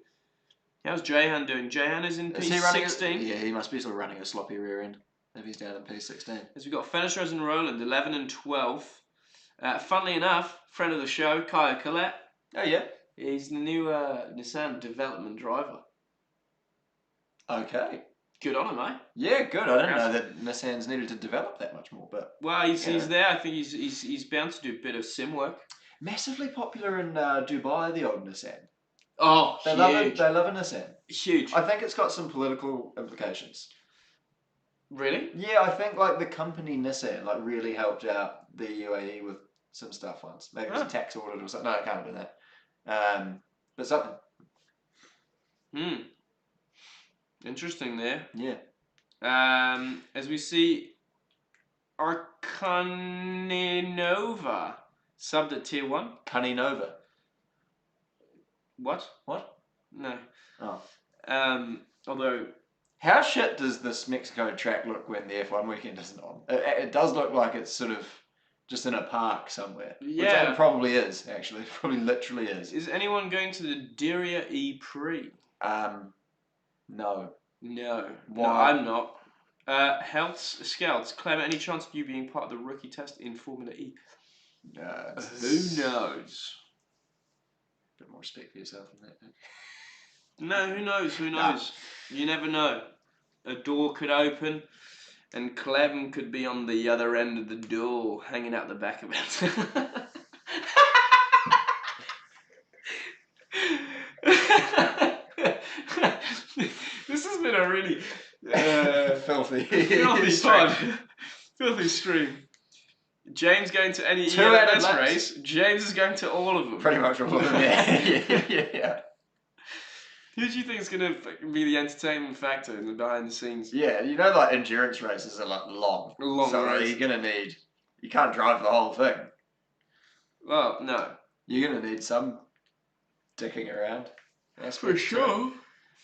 How's Jahan doing? Jahan is in P16. Yeah, he must be sort of running a sloppy rear end if he's down in P16. As we've got Fenestraz and Roland, 11 and 12. Funnily enough, friend of the show, Kyle Collette. Oh yeah. He's the new Nissan development driver. Okay. Good on him, eh? Yeah, good. I didn't know that Nissan's needed to develop that much more, but well, he's there. I think he's bound to do a bit of sim work. massively popular in Dubai, the old Nissan. Oh, They huge. love a Nissan. Huge. I think it's got some political implications. Really? Yeah, I think like the company Nissan like really helped out the UAE with some stuff once. Maybe it was a tax audit or something. No, it can't have been that. But something. Interesting there. Yeah. As we see, Arkaninova subbed at tier 1. Kaninova. What? What? No. Oh. Although. How shit does this Mexico track look when the F1 weekend isn't on? It does look like it's sort of just in a park somewhere. Yeah. Which it probably is, actually. It probably literally is. Is anyone going to the Diria E Prix? No. No. Why? No, I'm not. Health Scouts, Clement, any chance of you being part of the rookie test in Formula E? Who knows? A bit more respect for yourself than that. No, who knows? Who knows? You never know. a door could open, and Clem could be on the other end of the door, hanging out the back of it. This has been a really filthy filthy pod. Filthy stream. James going to any ELMS race. James is going to all of them. Pretty much all of them, yeah. Who do you think is going to be the entertainment factor in the behind the scenes? Yeah, you know, like endurance races are like long. So race. you're going to need... You can't drive the whole thing. Well, no. You're going to need some dicking around. That's for sure.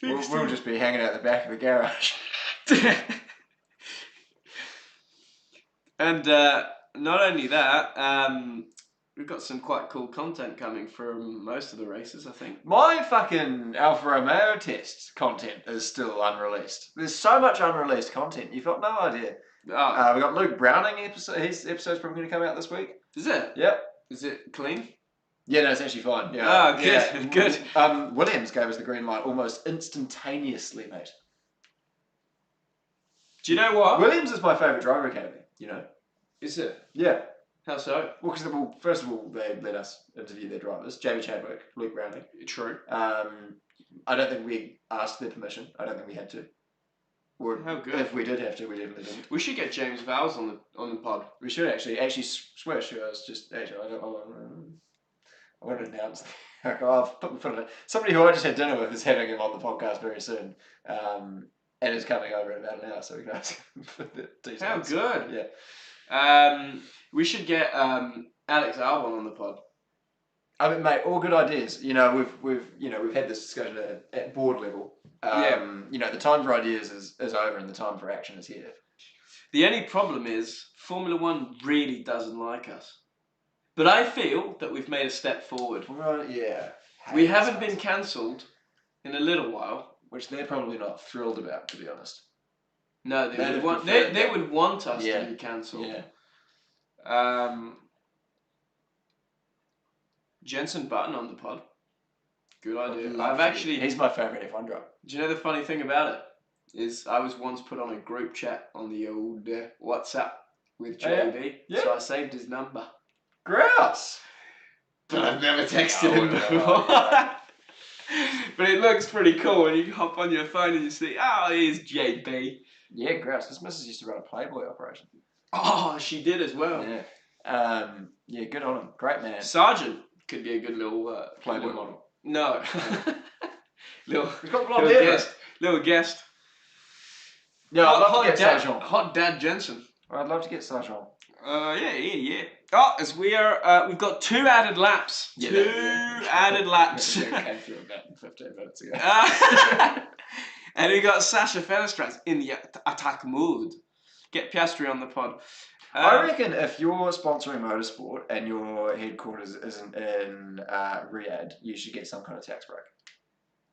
We'll just be hanging out the back of the garage. And not only that, we've got some quite cool content coming from most of the races, I think. My fucking Alfa Romeo test content is still unreleased. There's so much unreleased content. You've got no idea. Oh. We got Luke Browning episode. His episode's probably going to come out this week. Is it? Yep. Is it clean? Yeah, no, it's actually fine. Yeah. Oh, good, good. Williams gave us the green light almost instantaneously, mate. Do you know what? Williams is my favourite driver academy, you know. Is it? Yeah. How so? Well, because first of all, they let us interview their drivers. Jamie Chadwick, Luke Browning. True. I don't think we asked their permission. I don't think we had to. Or how good. If we did have to, we definitely didn't. We should get James Vowles on the pod. We should actually switch. I was just actually I want to announce. Somebody who I just had dinner with is having him on the podcast very soon, and is coming over in about an hour, so we can ask him for the details. How good! Yeah. We should get Alex Albon on the pod. I mean, mate, all good ideas. You know, we've had this discussion at board level. You know, the time for ideas is over, and the time for action is here. The only problem is Formula One really doesn't like us. But I feel that we've made a step forward. Well, yeah. We haven't been cancelled in a little while. Which they're probably not thrilled about, to be honest. No, they would want us to be cancelled. Yeah. Jenson Button on the pod. Good idea. He's my favourite F1 driver. Do you know the funny thing about it? Is I was once put on a group chat on the old WhatsApp with JB. Yeah. So I saved his number. Grouse! But I've never texted him before. But it looks pretty cool when you hop on your phone and you see, oh, here's JB. Yeah, grouse. This missus used to run a Playboy operation. Oh, she did as well. Yeah. Yeah, good on him. Great man. Sargent could be a good little Playboy model. No. He's got blonde hair. Little guest. Yeah, I'd love to get Sargent. Hot Dad Jensen. I'd love to get Sargent. Yeah. Oh, as we are, we've got 2 added laps. Yeah, 2 added laps. It came through about 15 minutes ago. And we got Sasha Fenestras in the attack mode. Get Piastri on the pod. I reckon if you're sponsoring motorsport and your headquarters isn't in Riyadh, you should get some kind of tax break.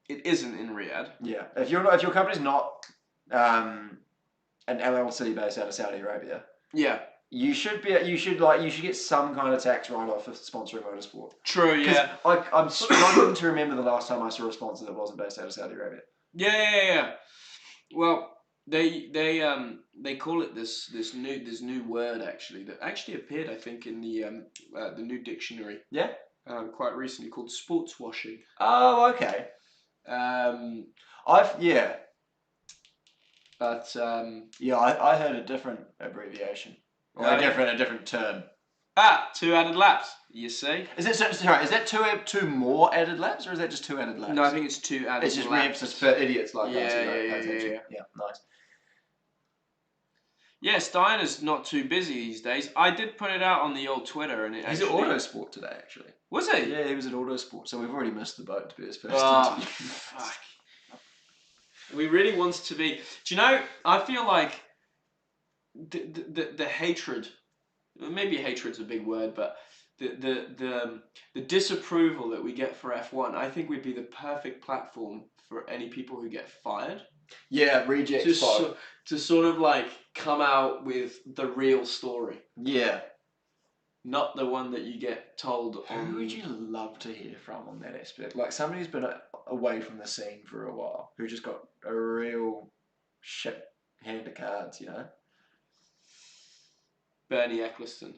It isn't in Riyadh. Yeah, if your company's not an LLC based out of Saudi Arabia, yeah, you should get some kind of tax write-off for sponsoring motorsport. True, yeah. I'm struggling to remember the last time I saw a sponsor that wasn't based out of Saudi Arabia. Yeah. Well, they call it this new word actually that actually appeared, I think, in the new dictionary. Yeah. Quite recently, called sports washing. Oh, okay. But I heard a different abbreviation or a different term. 2 added laps. You see? Is that two more added laps, or is that just 2 added laps? No, I think it's 2 added laps. It's just re-emphasis for idiots like us. Yeah, nice. Yeah, Steiner's not too busy these days. I did put it out on the old Twitter, and he's at Autosport today, actually. Was he? Yeah, he was at Autosport, so we've already missed the boat to be his first interview. Fuck. We really want to be. Do you know? I feel like the hatred. Maybe hatred's a big word, but the disapproval that we get for F1, I think would be the perfect platform for any people who get fired. Yeah, rejects. To sort of like come out with the real story. Yeah. Not the one that you get told on... Who would you love to hear from on that aspect? Like somebody who's been away from the scene for a while, who just got a real shit hand of cards, you know. Bernie Eccleston.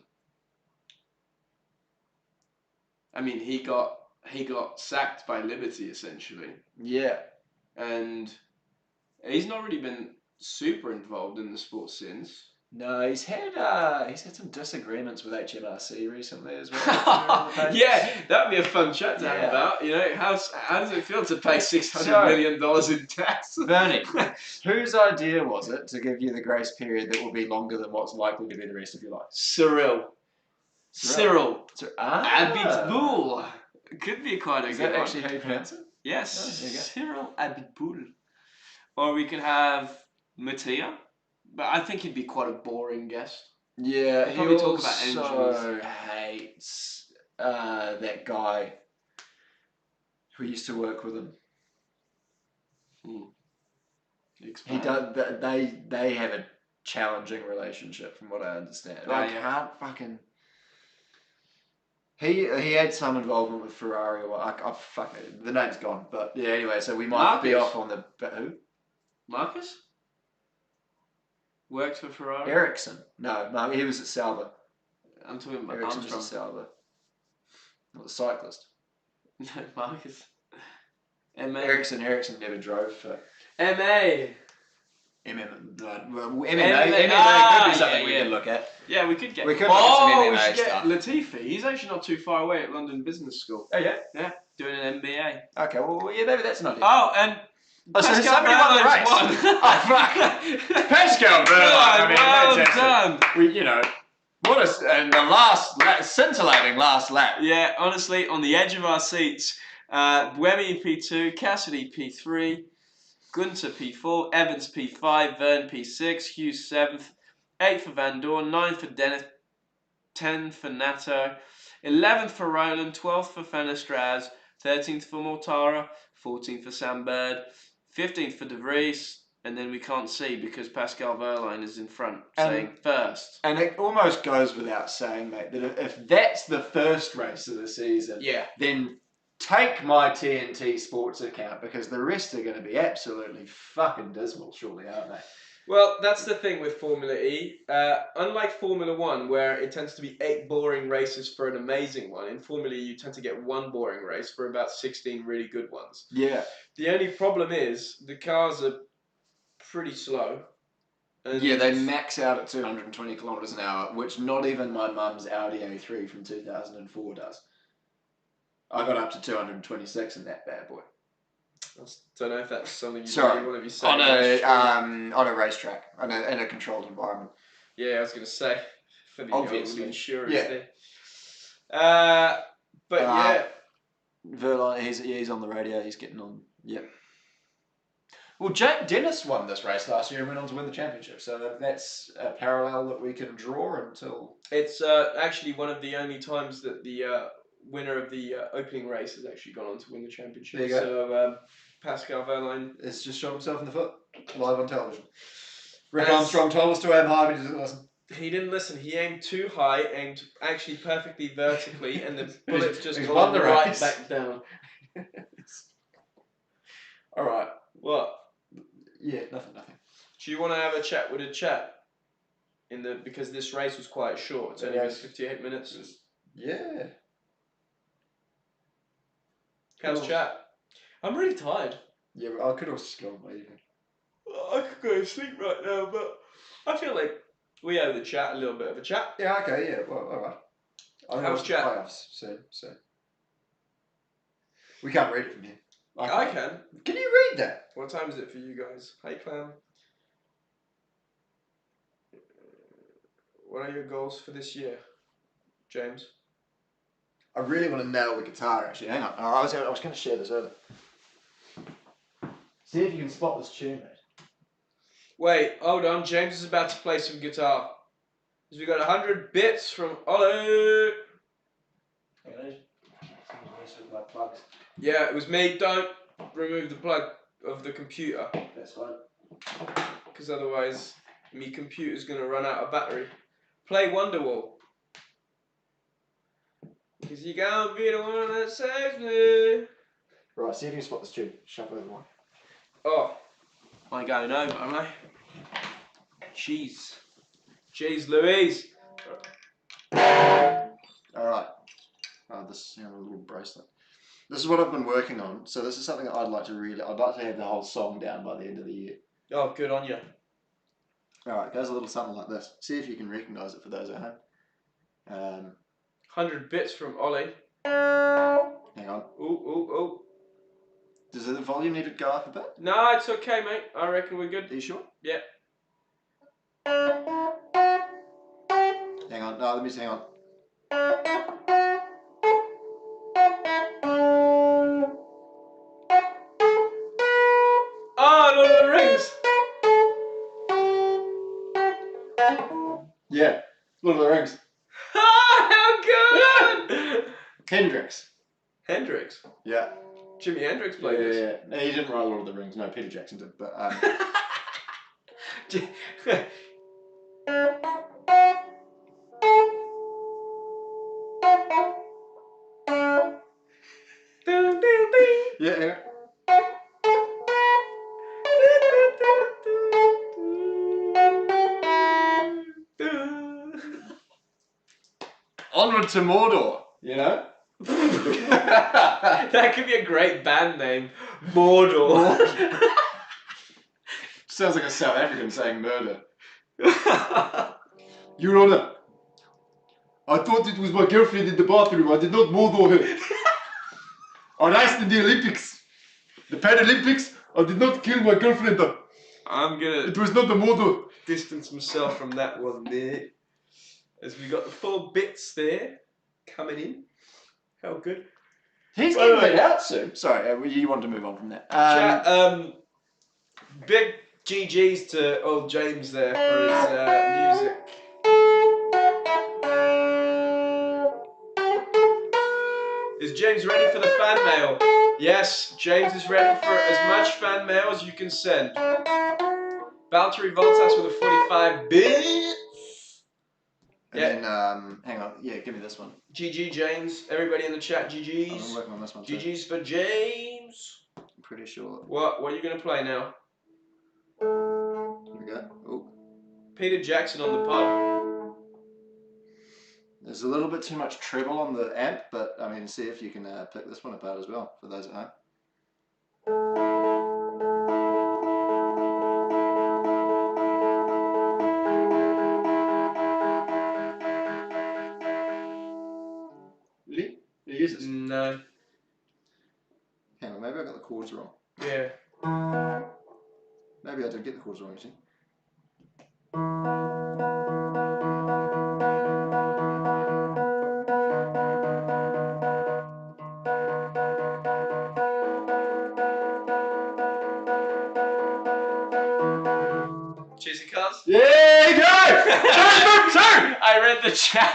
I mean, he got sacked by Liberty essentially, Yeah. and he's not really been super involved in the sport since. No, he's had some disagreements with HMRC recently as well. Yeah, that'd be a fun chat to have Yeah. about. You know, how does it feel to pay $600 So- million in tax? Bernie, whose idea was it to give you the grace period that will be longer than what's likely to be the rest of your life? Cyril Abitboul. Could be quite a Is good that one. actually how you pronounce it? Yes, Oh, there you go. Cyril Abitboul. Or we can have Mattia, but I think he'd be quite a boring guest. Yeah, We'll he probably talk also about injuries. hates that guy who used to work with him. He Explain. does. They have a challenging relationship, from what I understand. Oh, I yeah. can't fucking. He had some involvement with Ferrari. Or fuck it, the name's gone. But yeah, anyway, so we might be Marcus. off on the who? Marcus? Worked for Ferrari? Ericsson. No, he was at Sauber. I'm talking about Ericsson was Armstrong. at Sauber. Not the cyclist. No, Marcus. MA. Ericsson never drove for MA. MMA MMA. could be something Yeah, we yeah. can look at. Yeah, we could get. We could look at some we MMA should get stuff. Latifi. He's actually not too far away at London Business School. Oh yeah. Yeah, doing an MBA. Okay, well yeah, maybe that's an idea. Oh, and Oh, so Pascal somebody won the race. Verlaine's won. Oh fuck! Pascal Verlaine. Well that's done. excellent. What and the scintillating last lap. Yeah, honestly, on the edge of our seats. Buemi P2, Cassidy P3, Gunter P4, Evans P5, Verne P6, Hughes 7th, 8th for Van Dorn, 9th for Dennis, 10th for Nato, 11th for Roland, 12th for Fenestraz, 13th for Mortara, 14th for Sam Bird, 15th for De Vries, and then we can't see because Pascal Verlaine is in front, saying first. And it almost goes without saying, mate, that if that's the first race of the season, Yeah. then take my TNT Sports account because the rest are going to be absolutely fucking dismal, surely, aren't they? Well, that's the thing with Formula E. Unlike Formula 1, where it tends to be 8 boring races for an amazing one, in Formula E you tend to get 1 boring race for about 16 really good ones. Yeah. The only problem is the cars are pretty slow. And Yeah, they max out at 220 kilometres an hour, which not even my mum's Audi A3 from 2004 does. I got up to 226 in that bad boy. I don't know if that's something you Sorry, really want to be saying. on a racetrack, in a controlled environment. Yeah, I was going to say, for the Obviously. old insurance Yeah. thing. But yeah. Verlaine, he's on the radio, he's getting on, yeah. Well, Dennis won this race last year and went on to win the championship, so that's a parallel that we can draw until... It's actually one of the only times that the winner of the opening race has actually gone on to win the championship. There you go. So Pascal Verlaine It's just shot himself in the foot, live on television. Rick Armstrong told us to aim high, but he didn't listen. He didn't listen. He aimed too high, aimed actually perfectly vertically, and the bullet just he's went won the right race. back down. All right. What? Yeah, nothing. Do you want to have a chat with a chat? Because this race was quite short. It's only been 58 minutes. Yeah. How's chat? I'm really tired. Yeah, but I could also just go on my evening. I could go to sleep right now, but I feel like we owe the chat a little bit of a chat. Yeah, okay, yeah, well, all right. How's chat? Playoffs soon, so. We can't read it from here. I can. Can you read that? What time is it for you guys? Hey, Clam. What are your goals for this year, James? I really want to nail the guitar, actually. Hang on. I was going to share this earlier. See if you can spot this tune, mate. Wait, hold on. James is about to play some guitar. We got 100 bits from Ollie. Hang on, with my plugs. Yeah, it was me. Don't remove the plug of the computer. That's fine. Because otherwise, me computer's going to run out of battery. Play Wonderwall. Because you can't be the one that saves me. Right, see if you can spot this tune. Shuffle everyone. Oh. Am I going over, am I? Jeez. Jeez Louise. Alright. Oh, this a little bracelet. This is what I've been working on. So this is something that I'd like to have the whole song down by the end of the year. Oh, good on you. Alright, it goes a little something like this. See if you can recognise it for those at home. 100 bits from Ollie. Hang on. Ooh. Does the volume need to go up a bit? No, it's okay, mate. I reckon we're good. Are you sure? Yeah. Hang on. No, let me hang on. Oh, Lord of the Rings. Yeah. Lord of the Rings. Oh, how good! Hendrix. Hendrix. Yeah. Jimi Hendrix played this. Yeah. No, he didn't write Lord of the Rings. No, Peter Jackson did. But yeah. Onward to Mordor. You know. That could be a great band name. Mordor. Sounds like a South African saying murder. Your Honor, I thought it was my girlfriend in the bathroom. I did not Mordor her. I raced in the Olympics. The Paralympics, I did not kill my girlfriend. I'm gonna It was not the Mordor. distance myself from that one there. As we got the 4 bits there coming in. How good. He's getting laid out soon. Sorry, you want to move on from that. Chat, big GG's to old James there for his music. Is James ready for the fan mail? Yes, James is ready for as much fan mail as you can send. Valtteri Bottas with a 45 bits. And then, hang on. Yeah, give me this one. GG James. Everybody in the chat, I'm GG's. working on this one too. GG's for James. I'm pretty sure. What are you going to play now? Here we go. Oh. Peter Jackson on the pod. There's a little bit too much treble on the amp, but I mean, see if you can pick this one apart as well for those at home. Really? You use this? No. Hang on, maybe I got the chords wrong. Yeah. Maybe I did get the chords wrong, you see. Cheesy cars? Yeah, go! Two! I read the chat.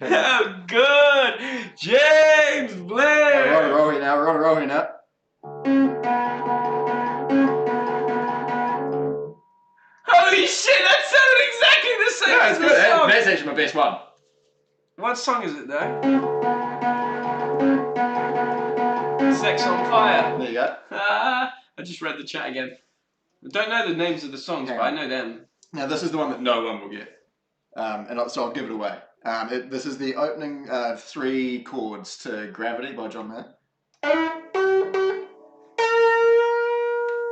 How good! James Blair! We're on a roll here now. Holy shit, that sounded exactly the same Yeah, as it's the good. song. That's actually my best one. What song is it though? Sex on Fire. There you go. I just read the chat again. I don't know the names of the songs, Hang but on. I know them. Now this is the one that no one will get, so I'll give it away. This is the opening 3 chords to Gravity by John Mayer.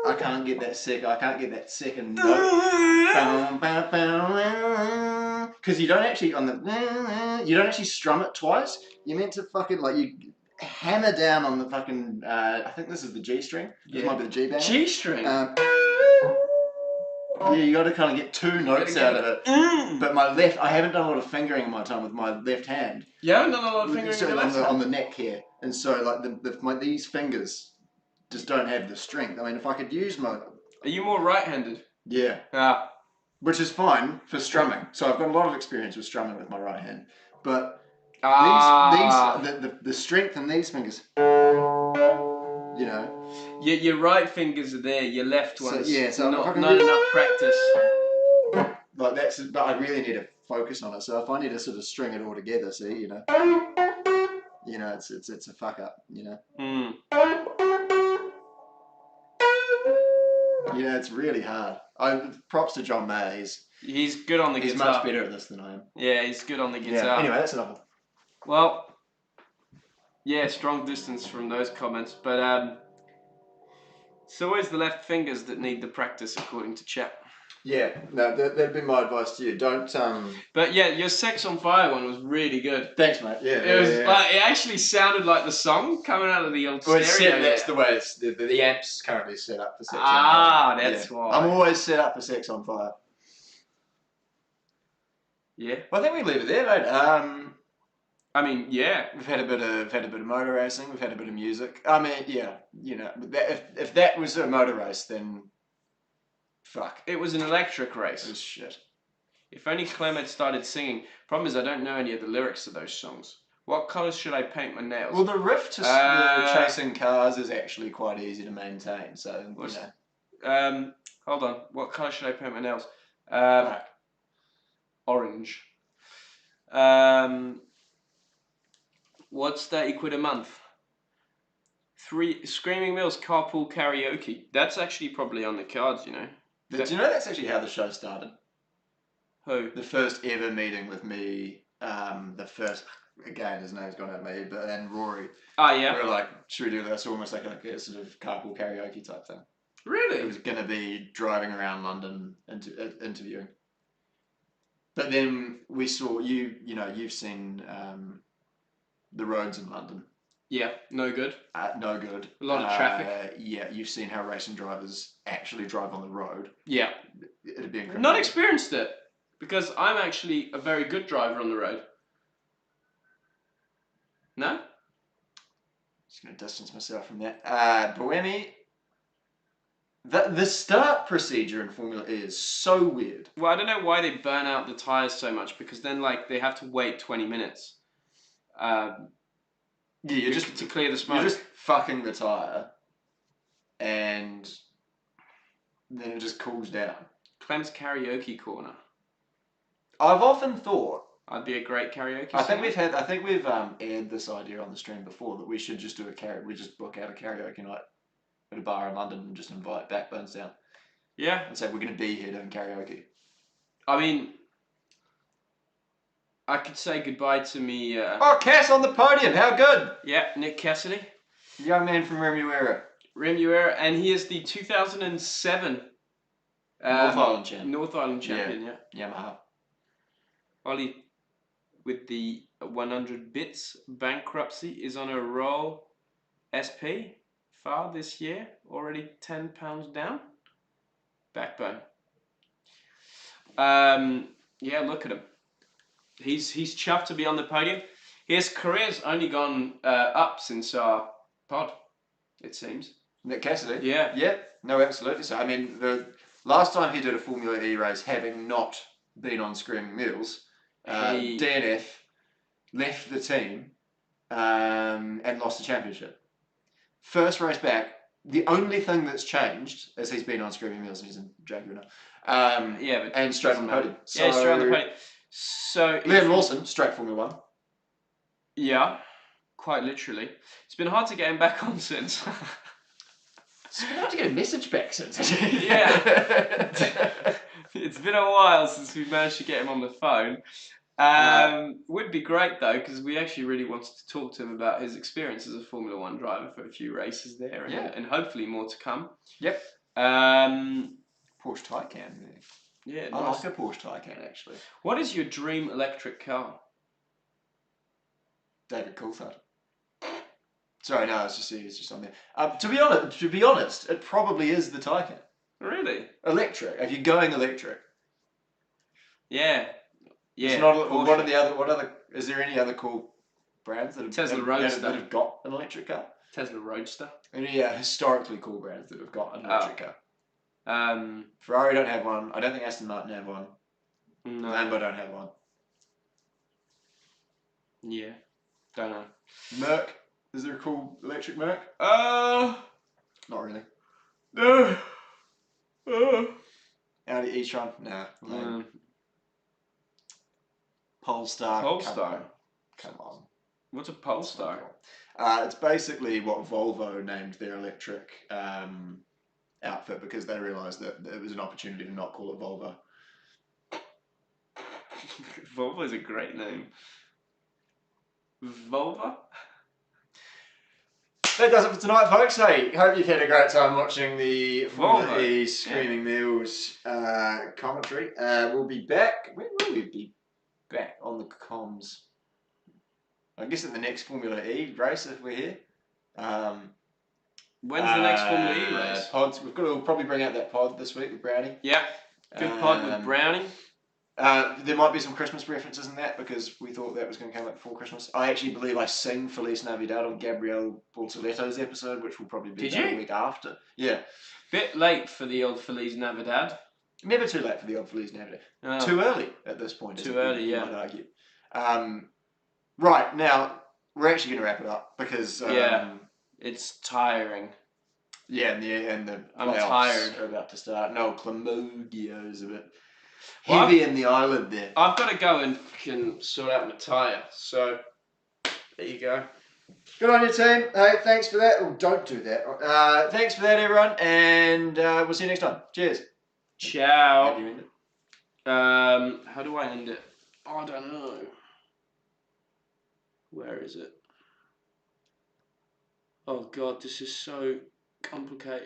I can't get that second note. Because you don't actually strum it twice. You're meant to fucking you hammer down on the fucking I think this is the G string. This might be the G band. G string. Yeah, you got to kind of get 2 notes out of it. But I haven't done a lot of fingering in my time with my left hand. You haven't done a lot of fingering So in your left hand? on the neck here, and so these fingers just don't have the strength. I mean, if I could use my... Are you more right-handed? Yeah. Ah. Which is fine for strumming. So I've got a lot of experience with strumming with my right hand. But the strength in these fingers, you know. Your right fingers are there, your left ones. So not enough practice. But I really need to focus on it. So if I need to sort of string it all together, see, you know, it's a fuck up, you know. Yeah, it's really hard. Props to John Mayer. He's good on the He's guitar. much better at this than I am. Yeah, he's good on the guitar. Yeah. Anyway, that's enough. Well, yeah, strong distance from those comments, but it's always the left fingers that need the practice, according to Chet. Yeah, no, that'd be my advice to you. Don't. But yeah, your Sex on Fire one was really good. Thanks, mate. Yeah, It was like it actually sounded like the song coming out of the old well, stereo. that's the way it's the amp's currently set up for Sex on Fire. Ah, that's why. I'm always set up for Sex on Fire. Yeah. Well, I think we leave it there, mate. I mean, yeah. We've had a bit of motor racing. We've had a bit of music. I mean, yeah, you know, if that was a motor race, then fuck, It was an electric it race. was shit. If only Clem had started singing. Problem is, I don't know any of the lyrics to those songs. What colours should I paint my nails? Well, the riff to the chasing cars is actually quite easy to maintain. So you know. Hold on. What colour should I paint my nails? Black. Orange. What's 30 quid a month? 3 Screaming Mills carpool karaoke. That's actually probably on the cards, you know. Do you know that's actually how the show started? Who? The first ever meeting with me, the first, again, his name's gone out of my head, but then Rory. Oh, yeah. We were like, should we do this? Almost like a sort of carpool karaoke type thing. Really? It was going to be driving around London interviewing. But then we saw, you've seen the roads in London. Yeah, no good. No good. A lot of traffic. Yeah, you've seen how racing drivers actually drive on the road. Yeah. It'd be incredible. Not experienced it, because I'm actually a very good driver on the road. No? Just going to distance myself from that. Boemi, the start procedure in Formula E is so weird. Well, I don't know why they burn out the tyres so much, because then like they have to wait 20 minutes. Yeah, you're just to clear the smoke. You're just fucking the tyre, and then it just cools down. Clem's karaoke corner. I've often thought I'd be a great karaoke I singer. think we've aired this idea on the stream before that we should just do we just book out a karaoke night at a bar in London and just invite backbones down. Yeah. And say we're going to be here doing karaoke. I mean, I could say goodbye to me. Oh, Cass on the podium! How good! Yeah, Nick Cassidy, Young man from Remuera. Remuera, and he is the 2007 North Island champ. North Island champion. Yeah. Yamaha. Ollie, with the 100 bits bankruptcy, is on a roll. SP far this year, already £10 down. Backbone. Yeah, look at him. He's chuffed to be on the podium. His career's only gone up since our pod, it seems. Nick Cassidy? Yeah. Yeah, no, absolutely. So, I mean, the last time he did a Formula E race, having not been on Screaming Meals, DNF left the team and lost the championship. First race back, the only thing that's changed is he's been on Screaming Meals and he's in Jaguar now. Yeah, but and straight on the podium. Yeah, straight on the podium. So Liam Lawson, straight Formula 1. Yeah, quite literally. It's been hard to get him back on since. It's been hard to get a message back since. Yeah. It's been a while since we managed to get him on the phone. Would be great though, because we actually really wanted to talk to him about his experience as a Formula 1 driver for a few races there, and hopefully more to come. Yep. Porsche Taycan. Yeah, I nice. like a Porsche Taycan actually. What is your dream electric car? David Coulthard. Sorry, no, it's just on there. To be honest, it probably is the Taycan. Really? Electric. If you're going electric. Yeah. Yeah. It's not. What are the other? What other? Is there any other cool brands that have Tesla Roadster that have got an electric car? Tesla Roadster. Any historically cool brands that have got an electric car? Ferrari don't have one. I don't think Aston Martin have one. No. Lambo don't have one. Yeah. Don't know. Merc. Is there a cool electric Merc? Not really. No. Audi e-tron? Nah. Polestar. Polestar. Come on. What's a Polestar? It's basically what Volvo named their electric outfit because they realised that it was an opportunity to not call it Volvo. Volvo is a great name. Volvo? That does it for tonight, folks. Hey, hope you've had a great time watching the Formula Volvo. E Screaming Meals commentary. We'll be back. When will we be back on the comms? I guess at the next Formula E race if we're here. When's the next Formula E race? Pods. We'll probably bring out that pod this week with Brownie. Yeah, good pod with Brownie. There might be some Christmas references in that because we thought that was going to come out before Christmas. I actually believe I sing Feliz Navidad on Gabrielle Bortoletto's episode, which will probably be the week after. Yeah. Bit late for the old Feliz Navidad. Never too late for the old Feliz Navidad. Too early at this point. Too early, you might argue. Right, now, we're actually going to wrap it up because... it's tiring. Yeah, and the I'm playoffs tired. are about to start. No, Clamogio's a bit heavy in the eyelid there. I've got to go and fucking sort out my tyre, so there you go. Good on your team. Hey, thanks for that. Oh, don't do that. Thanks for that, everyone, and we'll see you next time. Cheers. Ciao. How do you end it? How do I end it? Oh, I don't know. Where is it? Oh God, this is so complicated.